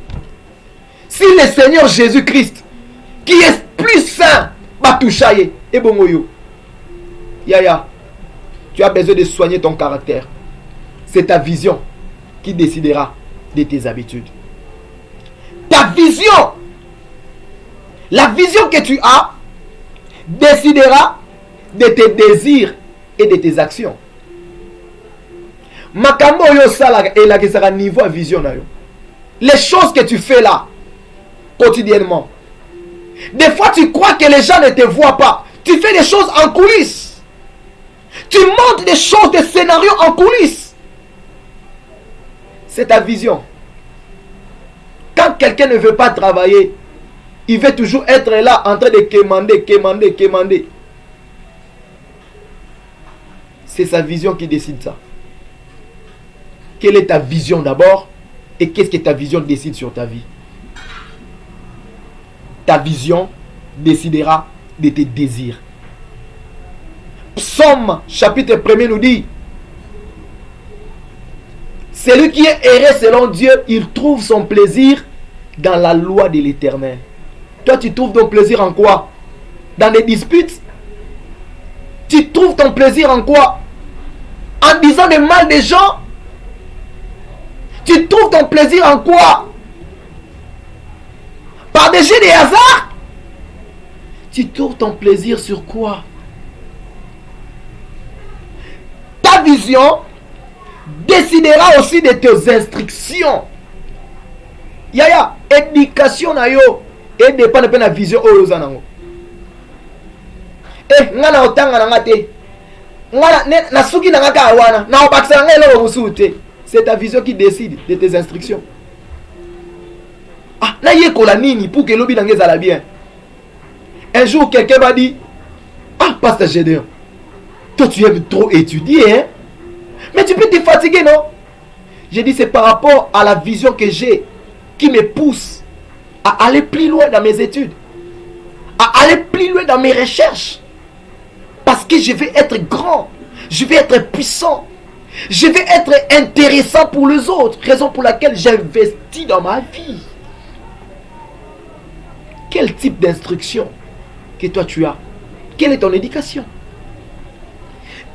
S2: Si le Seigneur Jésus-Christ, qui est plus saint, Batouchaye et Bongoyo, Yaya, tu as besoin de soigner ton caractère. C'est ta vision qui décidera de tes habitudes. Ta vision, la vision que tu as, décidera de tes désirs et de tes actions. Makambo yo sala et la kesara niveau à vision na yo. Les choses que tu fais là quotidiennement. Des fois tu crois que les gens ne te voient pas. Tu fais des choses en coulisses. Tu montes des choses, des scénarios en coulisses. C'est ta vision. Quand quelqu'un ne veut pas travailler, il veut toujours être là en train de quémander. C'est sa vision qui décide ça. Quelle est ta vision d'abord? Et qu'est-ce que ta vision décide sur ta vie? Ta vision décidera de tes désirs. Psaume chapitre 1er nous dit: celui qui est erré selon Dieu, il trouve son plaisir dans la loi de l'Éternel. Toi, tu trouves ton plaisir en quoi? Dans les disputes? Tu trouves ton plaisir en quoi? En disant du mal des gens? Tu trouves ton plaisir en quoi? Par des jeux de hasard? Tu trouves ton plaisir sur quoi? Ta vision décidera aussi de tes instructions. Yaya, éducation na yo et dépend de la vision oyo zanango. Ngana otanga na ngate. Ngana na suki na ngaka awana, na obakisa ngelo lo musute. C'est ta vision qui décide de tes instructions. Ah, na yekola nini pour que lobi nange zala bien. Un jour quelqu'un m'a dit: ah, pasteur Gédéon, toi tu aimes trop étudier, hein? Mais tu peux te fatiguer, non? J'ai dit: c'est par rapport à la vision que j'ai qui me pousse à aller plus loin dans mes études, à aller plus loin dans mes recherches. Parce que je vais être grand, je vais être puissant, je vais être intéressant pour les autres. Raison pour laquelle j'investis dans ma vie. Quel type d'instruction que toi tu as? Quelle est ton éducation?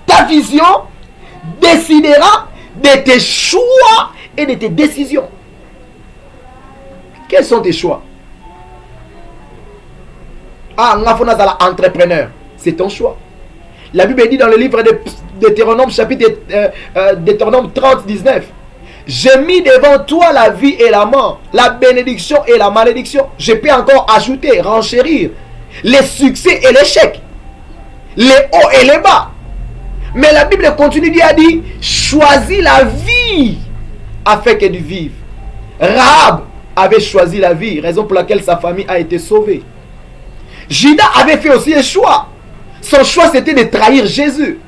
S2: Ta vision décidera de tes choix et de tes décisions. Quels sont tes choix? Ah, Ngafonazala, entrepreneur, c'est ton choix. La Bible dit dans le livre de Deutéronome, chapitre Deutéronome 30, 19, j'ai mis devant toi la vie et la mort, la bénédiction et la malédiction. Je peux encore ajouter, renchérir les succès et l'échec, les hauts et les bas. Mais la Bible continue à dire, choisis la vie afin que tu vives. Rahab avait choisi la vie, raison pour laquelle sa famille a été sauvée. Judas avait fait aussi un choix. Son choix, c'était de trahir Jésus.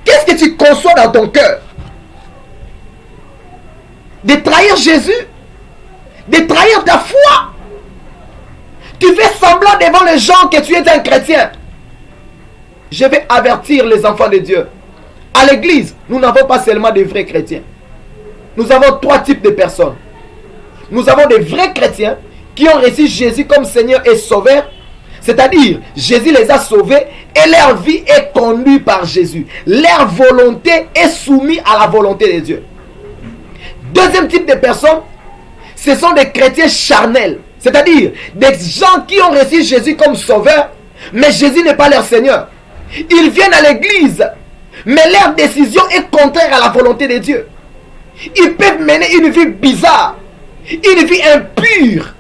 S2: Qu'est-ce que tu conçois dans ton cœur? De trahir Jésus? De trahir ta foi? Tu fais semblant devant les gens que tu es un chrétien. Je vais avertir les enfants de Dieu. À l'église, nous n'avons pas seulement des vrais chrétiens. Nous avons trois types de personnes. Nous avons des vrais chrétiens qui ont reçu Jésus comme Seigneur et Sauveur. C'est-à-dire, Jésus les a sauvés et leur vie est conduite par Jésus. Leur volonté est soumise à la volonté de Dieu. Deuxième type de personnes, ce sont des chrétiens charnels. C'est-à-dire, des gens qui ont reçu Jésus comme Sauveur, mais Jésus n'est pas leur Seigneur. Ils viennent à l'église, mais leur décision est contraire à la volonté de Dieu. Ils peuvent mener une vie bizarre, une vie impure.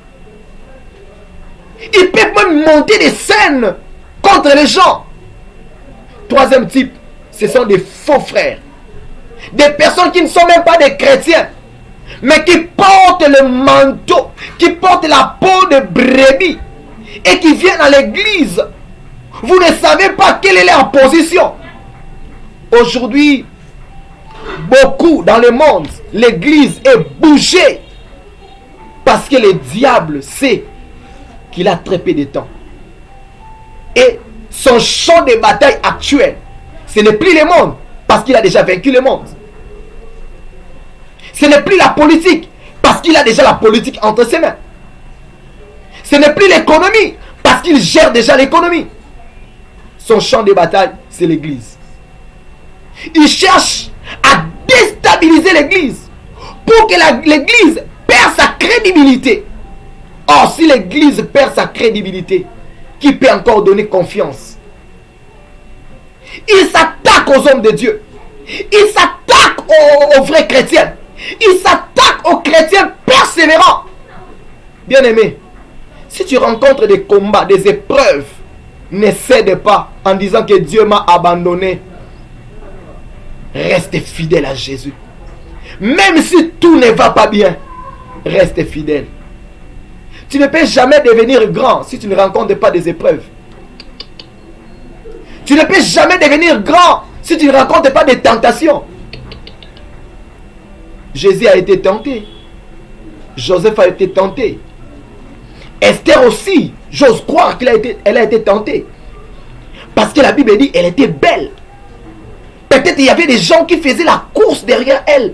S2: Ils peuvent même monter des scènes contre les gens. Troisième type, ce sont des faux frères. Des personnes qui ne sont même pas des chrétiens, mais qui portent le manteau, qui portent la peau de brebis et qui viennent à l'église. Vous ne savez pas quelle est leur position. Aujourd'hui, beaucoup dans le monde, l'église est bougée parce que le diable sait qu'il a très peu de temps. Et son champ de bataille actuel, ce n'est plus le monde, parce qu'il a déjà vaincu le monde. Ce n'est plus la politique, parce qu'il a déjà la politique entre ses mains. Ce n'est plus l'économie, parce qu'il gère déjà l'économie. Son champ de bataille, c'est l'église. Il cherche à déstabiliser l'église pour que l'église perde sa crédibilité. Or, si l'église perd sa crédibilité, qui peut encore donner confiance? Il s'attaque aux hommes de Dieu. Il s'attaque aux vrais chrétiens. Il s'attaque aux chrétiens persévérants. Bien-aimé, si tu rencontres des combats, des épreuves, ne cède pas en disant que Dieu m'a abandonné. Reste fidèle à Jésus. Même si tout ne va pas bien, reste fidèle. Tu ne peux jamais devenir grand si tu ne rencontres pas des épreuves. Tu ne peux jamais devenir grand si tu ne rencontres pas des tentations. Jésus a été tenté. Joseph a été tenté. Esther aussi, j'ose croire qu'elle a été tentée. Parce que la Bible dit qu'elle était belle. Peut-être il y avait des gens qui faisaient la course derrière elle.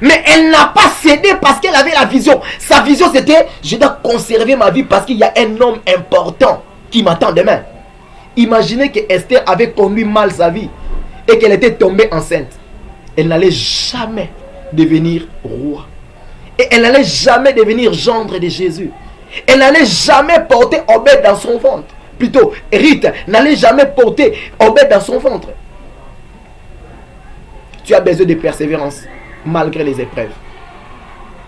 S2: Mais elle n'a pas cédé parce qu'elle avait la vision. Sa vision c'était, je dois conserver ma vie parce qu'il y a un homme important qui m'attend demain. Imaginez que Esther avait conduit mal sa vie et qu'elle était tombée enceinte. Elle n'allait jamais devenir roi. Et elle n'allait jamais devenir gendre de Jésus. Elle n'allait jamais porter Obed dans son ventre. Plutôt, Rite n'allait jamais porter Obed dans son ventre. Tu as besoin de persévérance malgré les épreuves.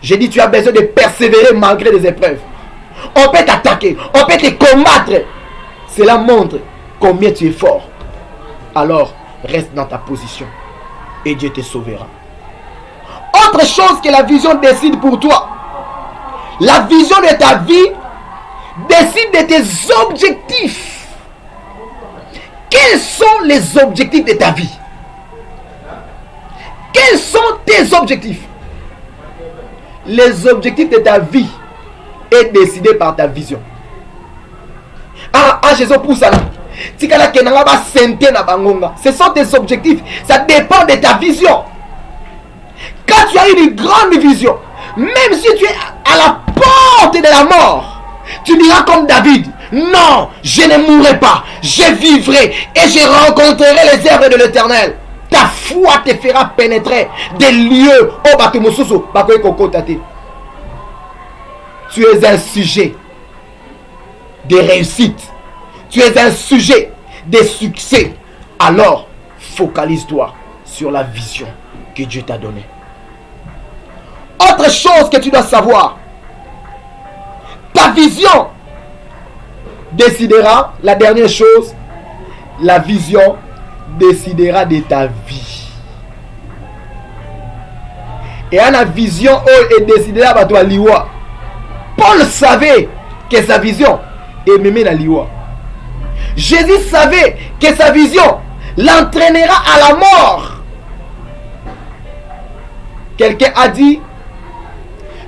S2: J'ai dit tu as besoin de persévérer malgré les épreuves. On peut t'attaquer, on peut te combattre. Cela montre combien tu es fort. Alors, reste dans ta position et Dieu te sauvera. Autre chose que la vision décide pour toi. La vision de ta vie décide de tes objectifs. Quels sont les objectifs de ta vie? Quels sont tes objectifs? Les objectifs de ta vie est décidé par ta vision. Jésus pour ça. Ce sont tes objectifs. Ça dépend de ta vision. Quand tu as une grande vision, même si tu es à la porte de la mort, tu diras comme David: non, je ne mourrai pas, je vivrai et je rencontrerai les œuvres de l'Éternel. Ta foi te fera pénétrer des lieux où Batomososo, Bakoye Kokotate. Tu es un sujet de réussite. Tu es un sujet de succès. Alors, focalise-toi sur la vision que Dieu t'a donnée. Autre chose que tu dois savoir. Ta vision décidera, la dernière chose, la vision décidera de ta vie. Et à la vision, elle décidera de toi liwa. Paul savait que sa vision est même la liwa. Jésus savait que sa vision l'entraînera à la mort. Quelqu'un a dit,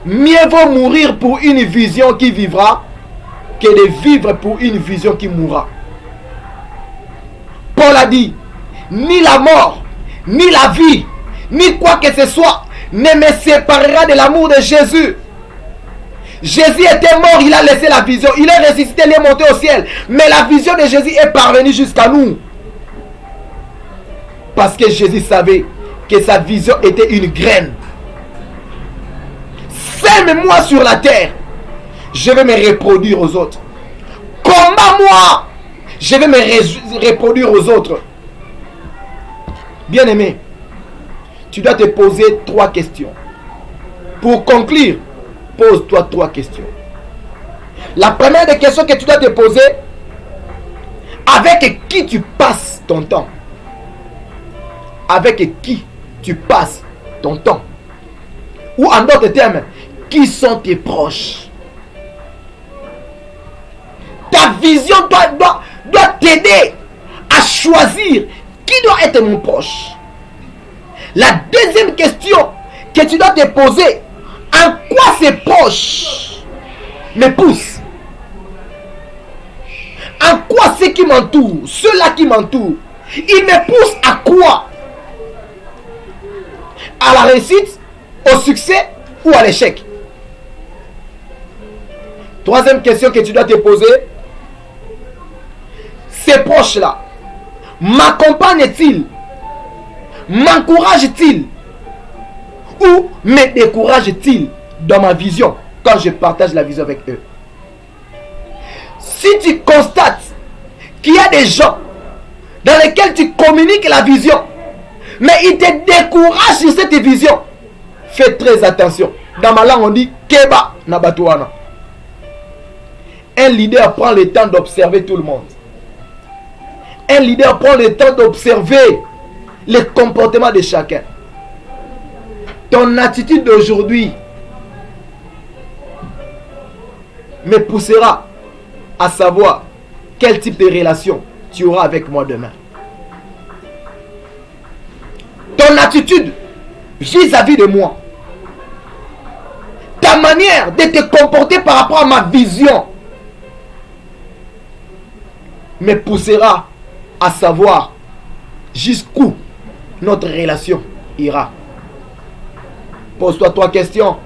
S2: mieux vaut mourir pour une vision qui vivra que de vivre pour une vision qui mourra. Paul a dit, ni la mort, ni la vie, ni quoi que ce soit ne me séparera de l'amour de Jésus. Jésus était mort, il a laissé la vision, il est ressuscité, il est monté au ciel. Mais la vision de Jésus est parvenue jusqu'à nous. Parce que Jésus savait que sa vision était une graine. Sème-moi sur la terre, je vais me reproduire aux autres. Combat-moi, je vais me reproduire aux autres. Bien-aimé, tu dois te poser 3 questions. Pour conclure, pose-toi 3 questions. La première des questions que tu dois te poser, avec qui tu passes ton temps? Avec qui tu passes ton temps? Ou en d'autres termes, qui sont tes proches? Ta vision doit t'aider à choisir qui doit être mon proche. La deuxième question que tu dois te poser, en quoi ces proches me poussent? En quoi ceux qui m'entourent, ceux-là qui m'entourent, ils me poussent à quoi? À la réussite, au succès ou à l'échec? Troisième question que tu dois te poser, ces proches-là m'accompagnent-ils? M'encouragent-ils? Ou me découragent-ils dans ma vision quand je partage la vision avec eux? Si tu constates qu'il y a des gens dans lesquels tu communiques la vision, mais ils te découragent sur cette vision, fais très attention. Dans ma langue on dit Keba Nabatuana. Un leader prend le temps d'observer tout le monde. Un leader prend le temps d'observer le comportement de chacun. Ton attitude d'aujourd'hui me poussera à savoir quel type de relation tu auras avec moi demain. Ton attitude vis-à-vis de moi, ta manière de te comporter par rapport à ma vision me poussera à savoir jusqu'où notre relation ira. Pose-toi 3 questions.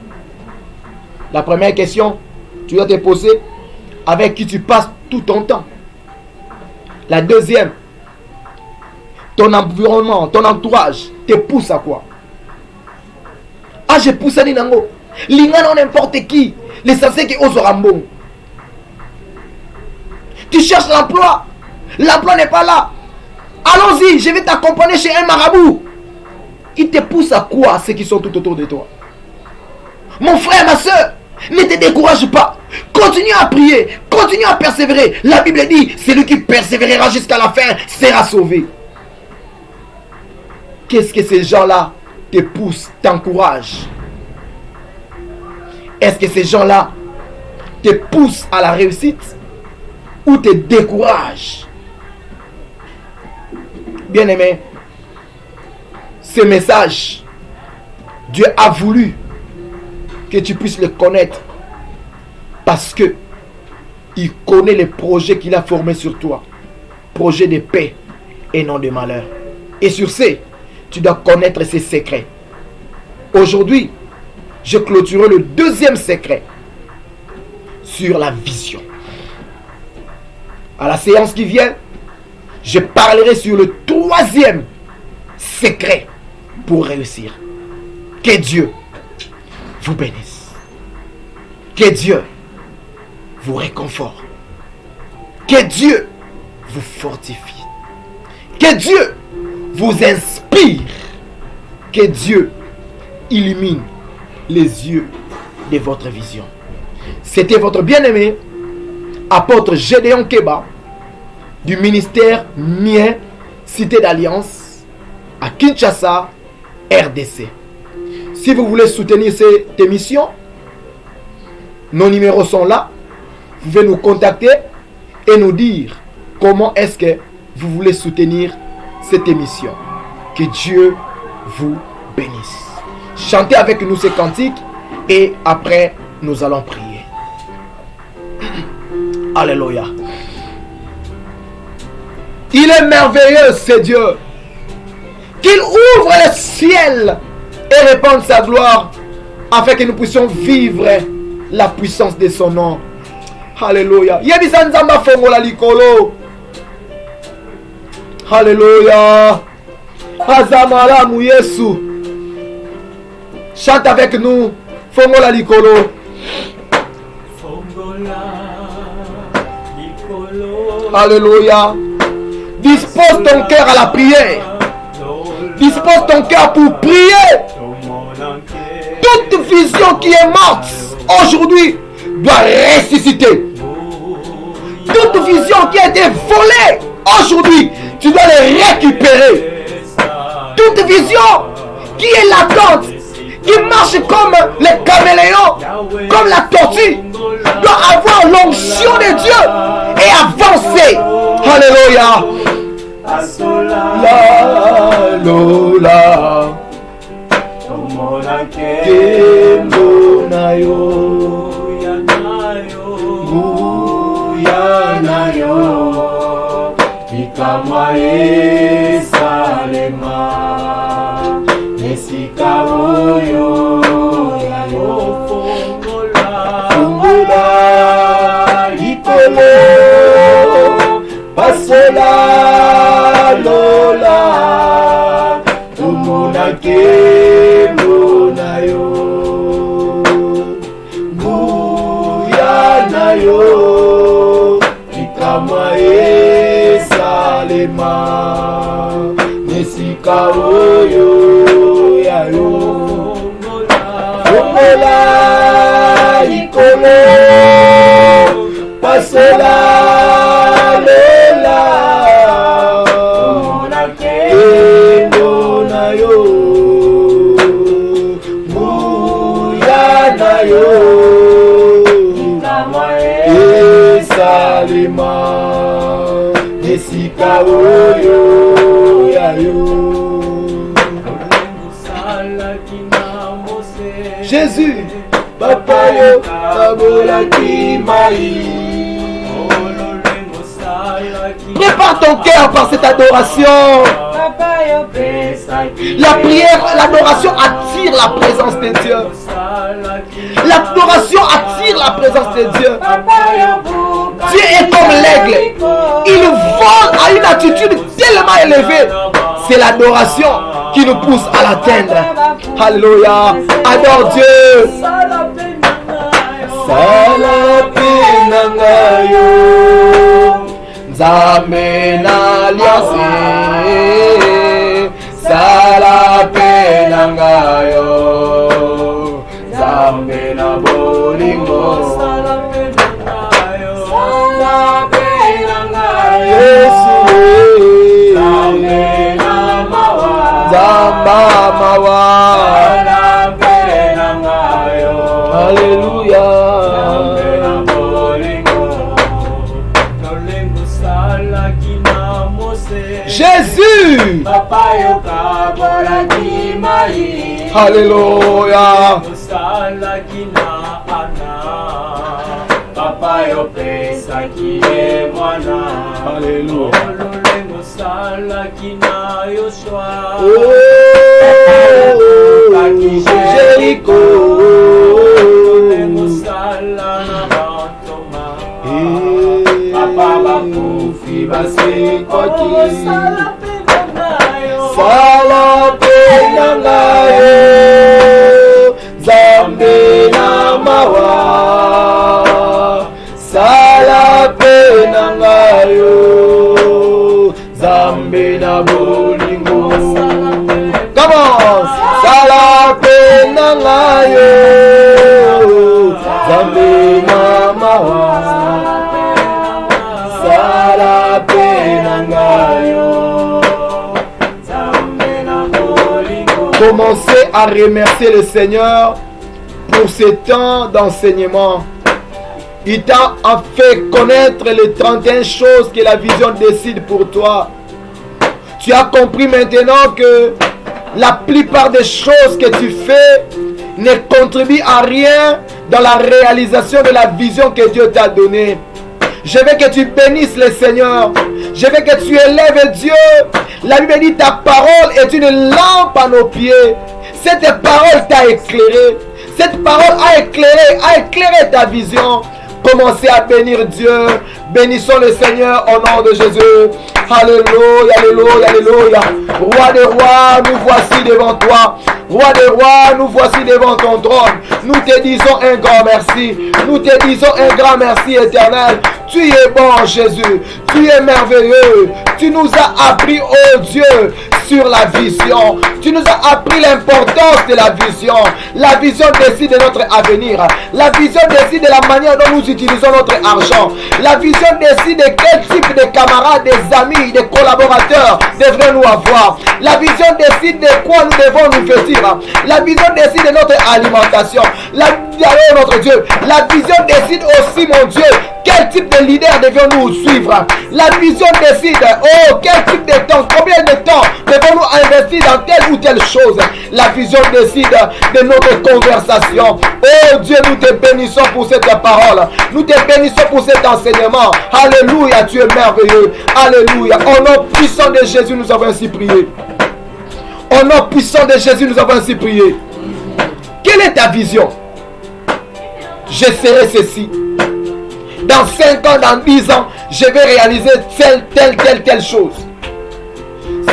S2: La première question, tu dois te poser avec qui tu passes tout ton temps. La deuxième, ton environnement, ton entourage te pousse à quoi? Ah, je pousse à Ninango. Lingano n'importe qui. L'essentiel que aux Orambon. Tu cherches l'emploi. L'emploi n'est pas là. Allons-y, je vais t'accompagner chez un marabout. Il te pousse à quoi, ceux qui sont tout autour de toi? Mon frère, ma soeur, ne te décourage pas. Continue à prier, continue à persévérer. La Bible dit, celui qui persévérera jusqu'à la fin sera sauvé. Qu'est-ce que ces gens-là te poussent, t'encouragent? Est-ce que ces gens-là te poussent à la réussite ou te découragent? Bien-aimé, ce message, Dieu a voulu que tu puisses le connaître parce que il connaît les projets qu'il a formés sur toi, projets de paix et non de malheur. Et sur ce, tu dois connaître ses secrets. Aujourd'hui, je clôturerai le deuxième secret sur la vision. À la séance qui vient, je parlerai sur le troisième secret pour réussir. Que Dieu vous bénisse. Que Dieu vous réconforte. Que Dieu vous fortifie. Que Dieu vous inspire. Que Dieu illumine les yeux de votre vision. C'était votre bien-aimé, apôtre Gédéon Keba, du ministère Mien, Cité d'Alliance, à Kinshasa, RDC. Si vous voulez soutenir cette émission, nos numéros sont là. Vous pouvez nous contacter et nous dire comment est-ce que vous voulez soutenir cette émission. Que Dieu vous bénisse. Chantez avec nous ces cantiques et après nous allons prier. Alléluia. Il est merveilleux, c'est Dieu. Qu'il ouvre le ciel et répande sa gloire afin que nous puissions vivre la puissance de son nom. Alléluia. Alléluia. Azamalamu Yesu. Chante avec nous. Fongola likolo. Alléluia. Dispose ton cœur à la prière. Dispose ton cœur pour prier. Toute vision qui est morte aujourd'hui doit ressusciter. Toute vision qui a été volée aujourd'hui, tu dois les récupérer. Toute vision qui est latente, qui marche comme les caméléons, comme la tortue, doit avoir l'onction de Dieu et avancer. Alléluia. La lola. Pasola lola tumuna kemo na yo buya na yo ikama esalema nesika oyo ya yo fongola ikolo pasola Esika oyo ya yo. Jésus, papa yo abolaki mai. Prépare ton cœur par cette adoration. La prière, l'adoration attire la présence de Dieu. L'adoration attire la présence de Dieu. Dieu est comme l'aigle. Il vole à une attitude tellement élevée. C'est l'adoration qui nous pousse à l'atteindre. Alléluia. Adore Dieu. Nzambe na alliance. Salape nangayo. Nzambe na bolingo. Alléluia. Jésus. Alléluia. Alléluia. Jéricho. Papa bakufi basekoti. Sala à remercier le Seigneur pour ce temps d'enseignement. Il t'a fait connaître les 31 choses que la vision décide pour toi. Tu as compris maintenant que la plupart des choses que tu fais ne contribuent à rien dans la réalisation de la vision que Dieu t'a donnée. Je veux que tu bénisses le Seigneur. Je veux que tu élèves Dieu. La Bible dit ta parole est une lampe à nos pieds. Cette parole t'a éclairé. Cette parole a éclairé ta vision. Commencez à bénir Dieu. Bénissons le Seigneur au nom de Jésus. Alléluia, alléluia, alléluia. Roi des rois, nous voici devant toi. Roi des rois, nous voici devant ton trône. Nous te disons un grand merci. Nous te disons un grand merci éternel. Tu es bon, Jésus. Tu es merveilleux. Tu nous as appris, oh Dieu, sur la vision. Tu nous as appris l'importance de la vision. La vision décide de notre avenir. La vision décide de la manière dont nous utilisons notre argent. La vision décide de quel type de camarades, des amis, des collaborateurs devrions-nous avoir. La vision décide de quoi nous devons nous vêtir. La vision décide de notre alimentation. Notre Dieu. La vision décide aussi, mon Dieu, quel type de leader devons-nous suivre. La vision décide, oh, quel type de temps, combien de temps devons-nous investir dans telle ou telle chose. La vision décide de notre conversation. Oh Dieu, nous te bénissons pour cette parole. Nous te bénissons pour cet enseignement. Alléluia, tu es merveilleux. Alléluia. Au nom puissant de Jésus, nous avons ainsi prié. Au nom puissant de Jésus, nous avons ainsi prié. Quelle est ta vision? Je serai ceci. Dans 5 ans, dans 10 ans, je vais réaliser telle chose.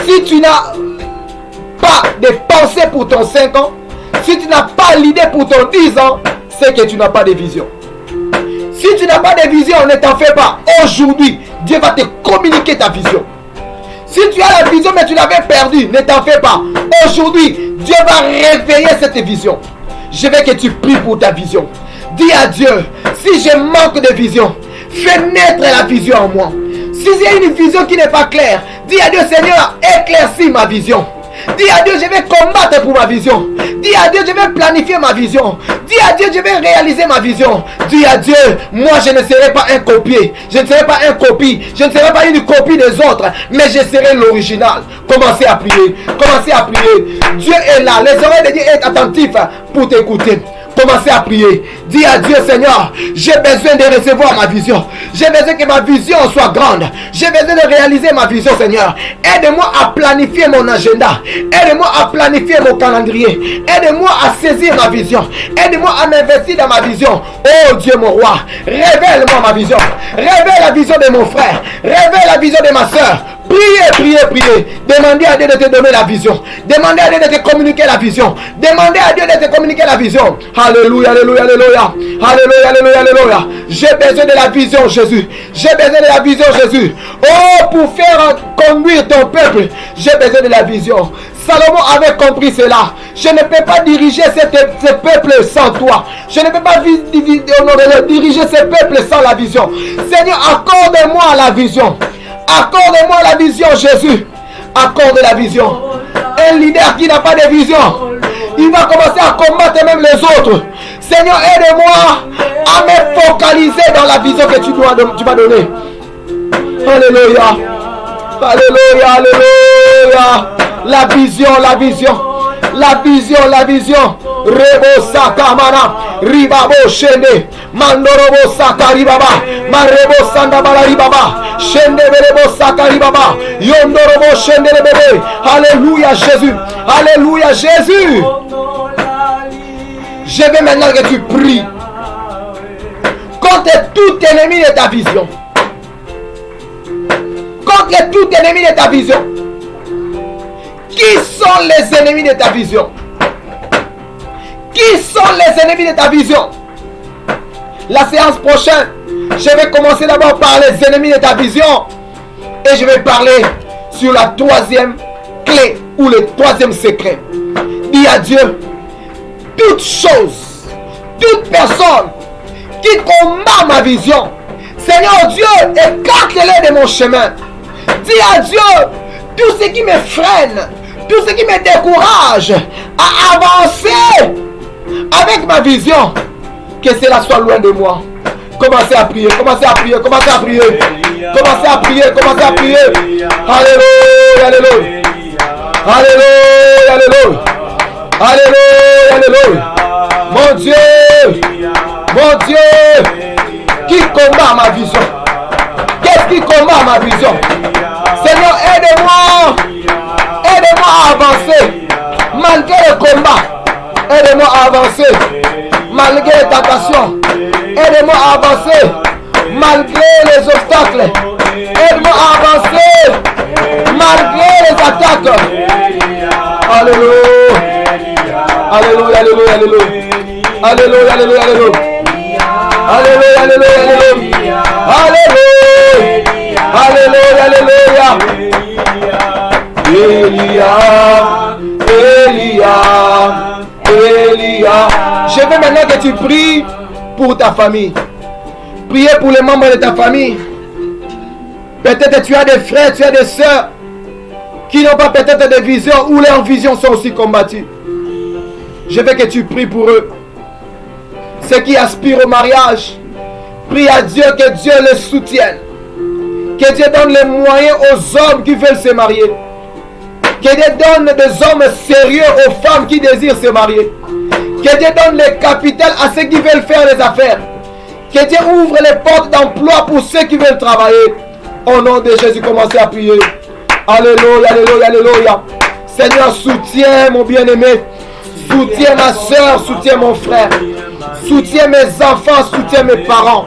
S2: Si tu n'as pas de pensée pour ton 5 ans, si tu n'as pas l'idée pour ton 10 ans, c'est que tu n'as pas de vision. Si tu n'as pas de vision, ne t'en fais pas. Aujourd'hui, Dieu va te communiquer ta vision. Si tu as la vision mais tu l'avais perdue, ne t'en fais pas. Aujourd'hui, Dieu va réveiller cette vision. Je veux que tu pries pour ta vision. Dis à Dieu, si je manque de vision, fais naître la vision en moi. Si j'ai une vision qui n'est pas claire, dis à Dieu, Seigneur, éclaircis ma vision. Dis à Dieu, je vais combattre pour ma vision. Dis à Dieu, je vais planifier ma vision. Dis à Dieu, je vais réaliser ma vision. Dis à Dieu, moi je ne serai pas un copier. Je ne serai pas un copie. Je ne serai pas une copie des autres. Mais je serai l'original. Commencez à prier. Commencez à prier. Dieu est là. Les oreilles de Dieu sont attentives pour t'écouter. Commencez à prier. Dis à Dieu, Seigneur, j'ai besoin de recevoir ma vision. J'ai besoin que ma vision soit grande. J'ai besoin de réaliser ma vision, Seigneur. Aide-moi à planifier mon agenda. Aide-moi à planifier mon calendrier. Aide-moi à saisir ma vision. Aide-moi à m'investir dans ma vision. Oh Dieu, mon roi, révèle-moi ma vision. Révèle la vision de mon frère. Révèle la vision de ma soeur. Priez, priez, priez. Demandez à Dieu de te donner la vision. Demandez à Dieu de te communiquer la vision. Demandez à Dieu de te communiquer la vision. Alléluia, alléluia, alléluia. Alléluia, alléluia, alléluia. J'ai besoin de la vision, Jésus. J'ai besoin de la vision, Jésus. Oh, pour faire conduire ton peuple, j'ai besoin de la vision. Salomon avait compris cela. Je ne peux pas diriger ce peuple sans toi. Je ne peux pas diriger ce peuple sans la vision. Seigneur, accorde-moi la vision. Accorde-moi la vision, Jésus. Accorde la vision. Un leader qui n'a pas de vision, il va commencer à combattre même les autres. Seigneur, aide-moi à me focaliser dans la vision que tu m'as donnée. Alléluia. Alléluia, alléluia. La vision, la vision. La vision, la vision. Rebo sakamana. Ribabo shende. Mandorobo sakaribaba. Marebo sandabala ribaba. Shende berebo sakaribaba. Yondorobo shende bébé. Alléluia Jésus. Alléluia Jésus. Je veux maintenant que tu pries contre tout ennemi de ta vision. Contre tout ennemi de ta vision. Qui sont les ennemis de ta vision? Qui sont les ennemis de ta vision? La séance prochaine, je vais commencer d'abord par les ennemis de ta vision. Et je vais parler sur la troisième clé ou le troisième secret. Dis à Dieu, toute chose, toute personne qui combat ma vision, Seigneur Dieu, écarte-les de mon chemin. Dis à Dieu, tout ce qui me freine, tout ce qui me décourage à avancer avec ma vision, que cela soit loin de moi. Commencez à prier, commencez à prier, commencez à prier. Commencez à prier, commencez à prier. Alléluia, alléluia. Alléluia, alléluia. Alléluia, alléluia. Mon Dieu, qui combat ma vision? Qu'est-ce qui combat ma vision? Seigneur, aide-moi. Aide-moi à avancer. Malgré le combat, aide-moi à avancer. Malgré les tentations, aide-moi à avancer. Malgré les obstacles, aide-moi à avancer. Malgré les attaques. Alléluia. Alléluia, alléluia, alléluia. Alléluia, alléluia, alléluia. Alléluia, alléluia, alléluia. Alléluia, alléluia. Elia. Je veux maintenant que tu pries pour ta famille. Priez pour les membres de ta famille. Peut-être que tu as des frères, tu as des sœurs qui n'ont pas peut-être de vision ou leurs visions sont aussi combattues. Je veux que tu pries pour eux. Ceux qui aspirent au mariage, prie à Dieu que Dieu les soutienne. Que Dieu donne les moyens aux hommes qui veulent se marier. Que Dieu donne des hommes sérieux aux femmes qui désirent se marier. Que Dieu donne les capitales à ceux qui veulent faire des affaires. Que Dieu ouvre les portes d'emploi pour ceux qui veulent travailler. Au nom de Jésus, commencez à prier. Alléluia, alléluia, alléluia. Seigneur, soutiens mon bien-aimé. Soutiens ma soeur, soutiens mon frère. Soutiens mes enfants, soutiens mes parents.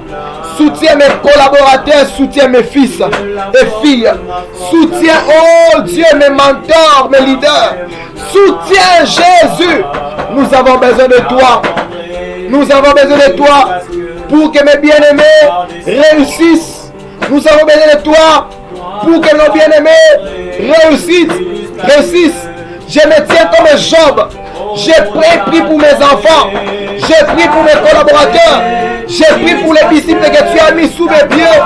S2: Soutiens mes collaborateurs, soutiens mes fils et filles. Soutiens, oh Dieu, mes mentors, mes leaders. Soutiens Jésus. Nous avons besoin de toi. Nous avons besoin de toi pour que mes bien-aimés réussissent. Nous avons besoin de toi pour que nos bien-aimés réussissent. Je me tiens comme Job. J'ai pris pour mes enfants. J'ai pris pour mes collaborateurs. J'ai pris pour les disciples que tu as mis sous mes pieds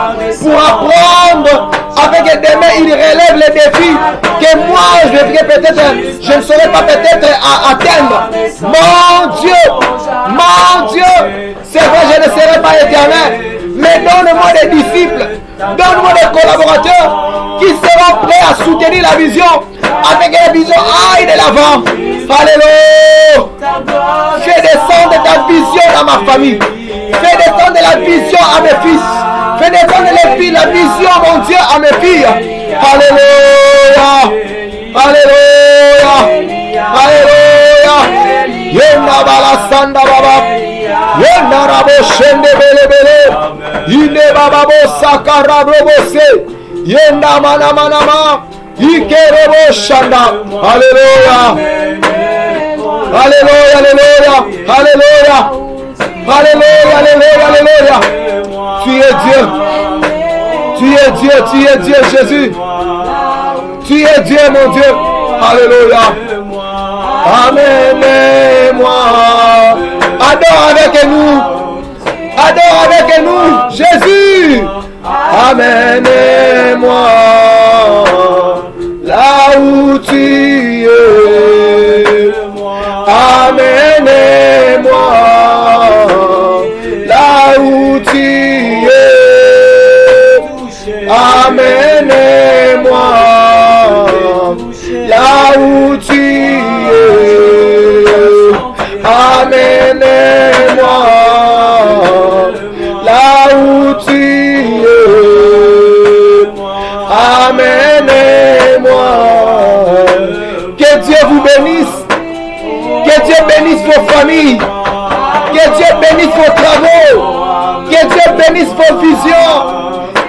S2: pour apprendre avec des mains. Ils relèvent les défis que moi je ne saurais pas peut-être atteindre. Mon Dieu, c'est vrai, je ne serai pas éternel. Mais donne-moi des disciples, donne-moi des collaborateurs qui seront prêts à soutenir la vision avec la vision aille de l'avant. Alléluia. Fais descendre ta vision dans ma famille. Fais descendre la vision à mes fils. Fais descendre la vision, mon Dieu, à mes filles. Alléluia. Alléluia. Alléluia. Yenda bala sanda baba. Yenda rabo shende bele bele. Yinde baba bo sakara robo se. Yenda mana mana ma. Ikerebo shanda. Alléluia. Alléluia, alléluia, alléluia. Alléluia, alléluia, alléluia. Tu es Dieu. Tu es Dieu, tu es Dieu, Jésus. Tu es Dieu, mon Dieu. Alléluia. Amenez-moi. Adore avec nous. Adore avec nous, Jésus. Amenez-moi là où tu es. Amenez-moi là où tu es. Amenez-moi là où tu es. Amenez-moi là où tu es. Amenez-moi. Que Dieu vous bénisse. Que Dieu bénisse vos familles. Que Dieu bénisse vos travaux. Que Dieu bénisse vos visions.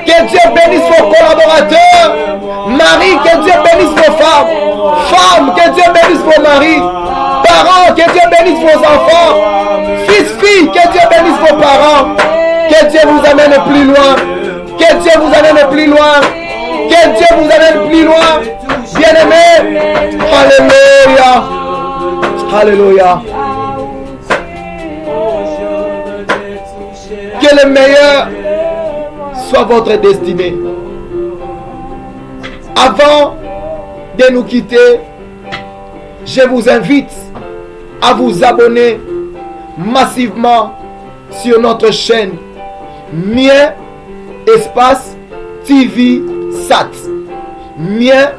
S2: Que Dieu bénisse vos collaborateurs. Marie, que Dieu bénisse vos femmes. Femmes, que Dieu bénisse vos maris. Parents, que Dieu bénisse vos enfants. Fils, filles, que Dieu bénisse vos parents. Que Dieu vous amène plus loin. Que Dieu vous amène plus loin. Que Dieu vous amène plus loin. Bien-aimés. Alléluia. Alléluia. Que le meilleur soit votre destinée. Avant de nous quitter, je vous invite à vous abonner massivement sur notre chaîne Mien Espace TV Sat. Mien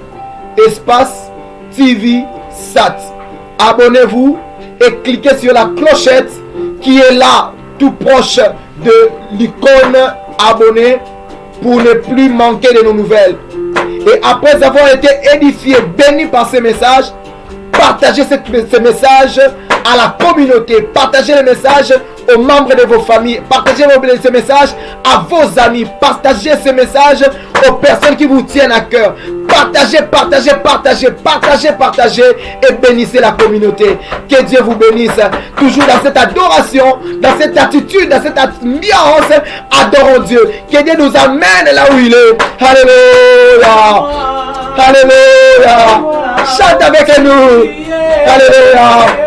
S2: Espace TV Sat. Abonnez-vous et cliquez sur la clochette qui est là, tout proche de l'icône abonné pour ne plus manquer de nos nouvelles. Et après avoir été édifié, béni par ces messages, partagez ce message à la communauté, partagez le message aux membres de vos familles, partagez ce message à vos amis, partagez ce message aux personnes qui vous tiennent à cœur. Partagez, partagez, partagez, partagez, partagez et bénissez la communauté. Que Dieu vous bénisse. Toujours dans cette adoration, dans cette attitude, dans cette ambiance, adorons Dieu. Que Dieu nous amène là où il est. Alléluia. Alléluia. Chante avec nous. Alléluia.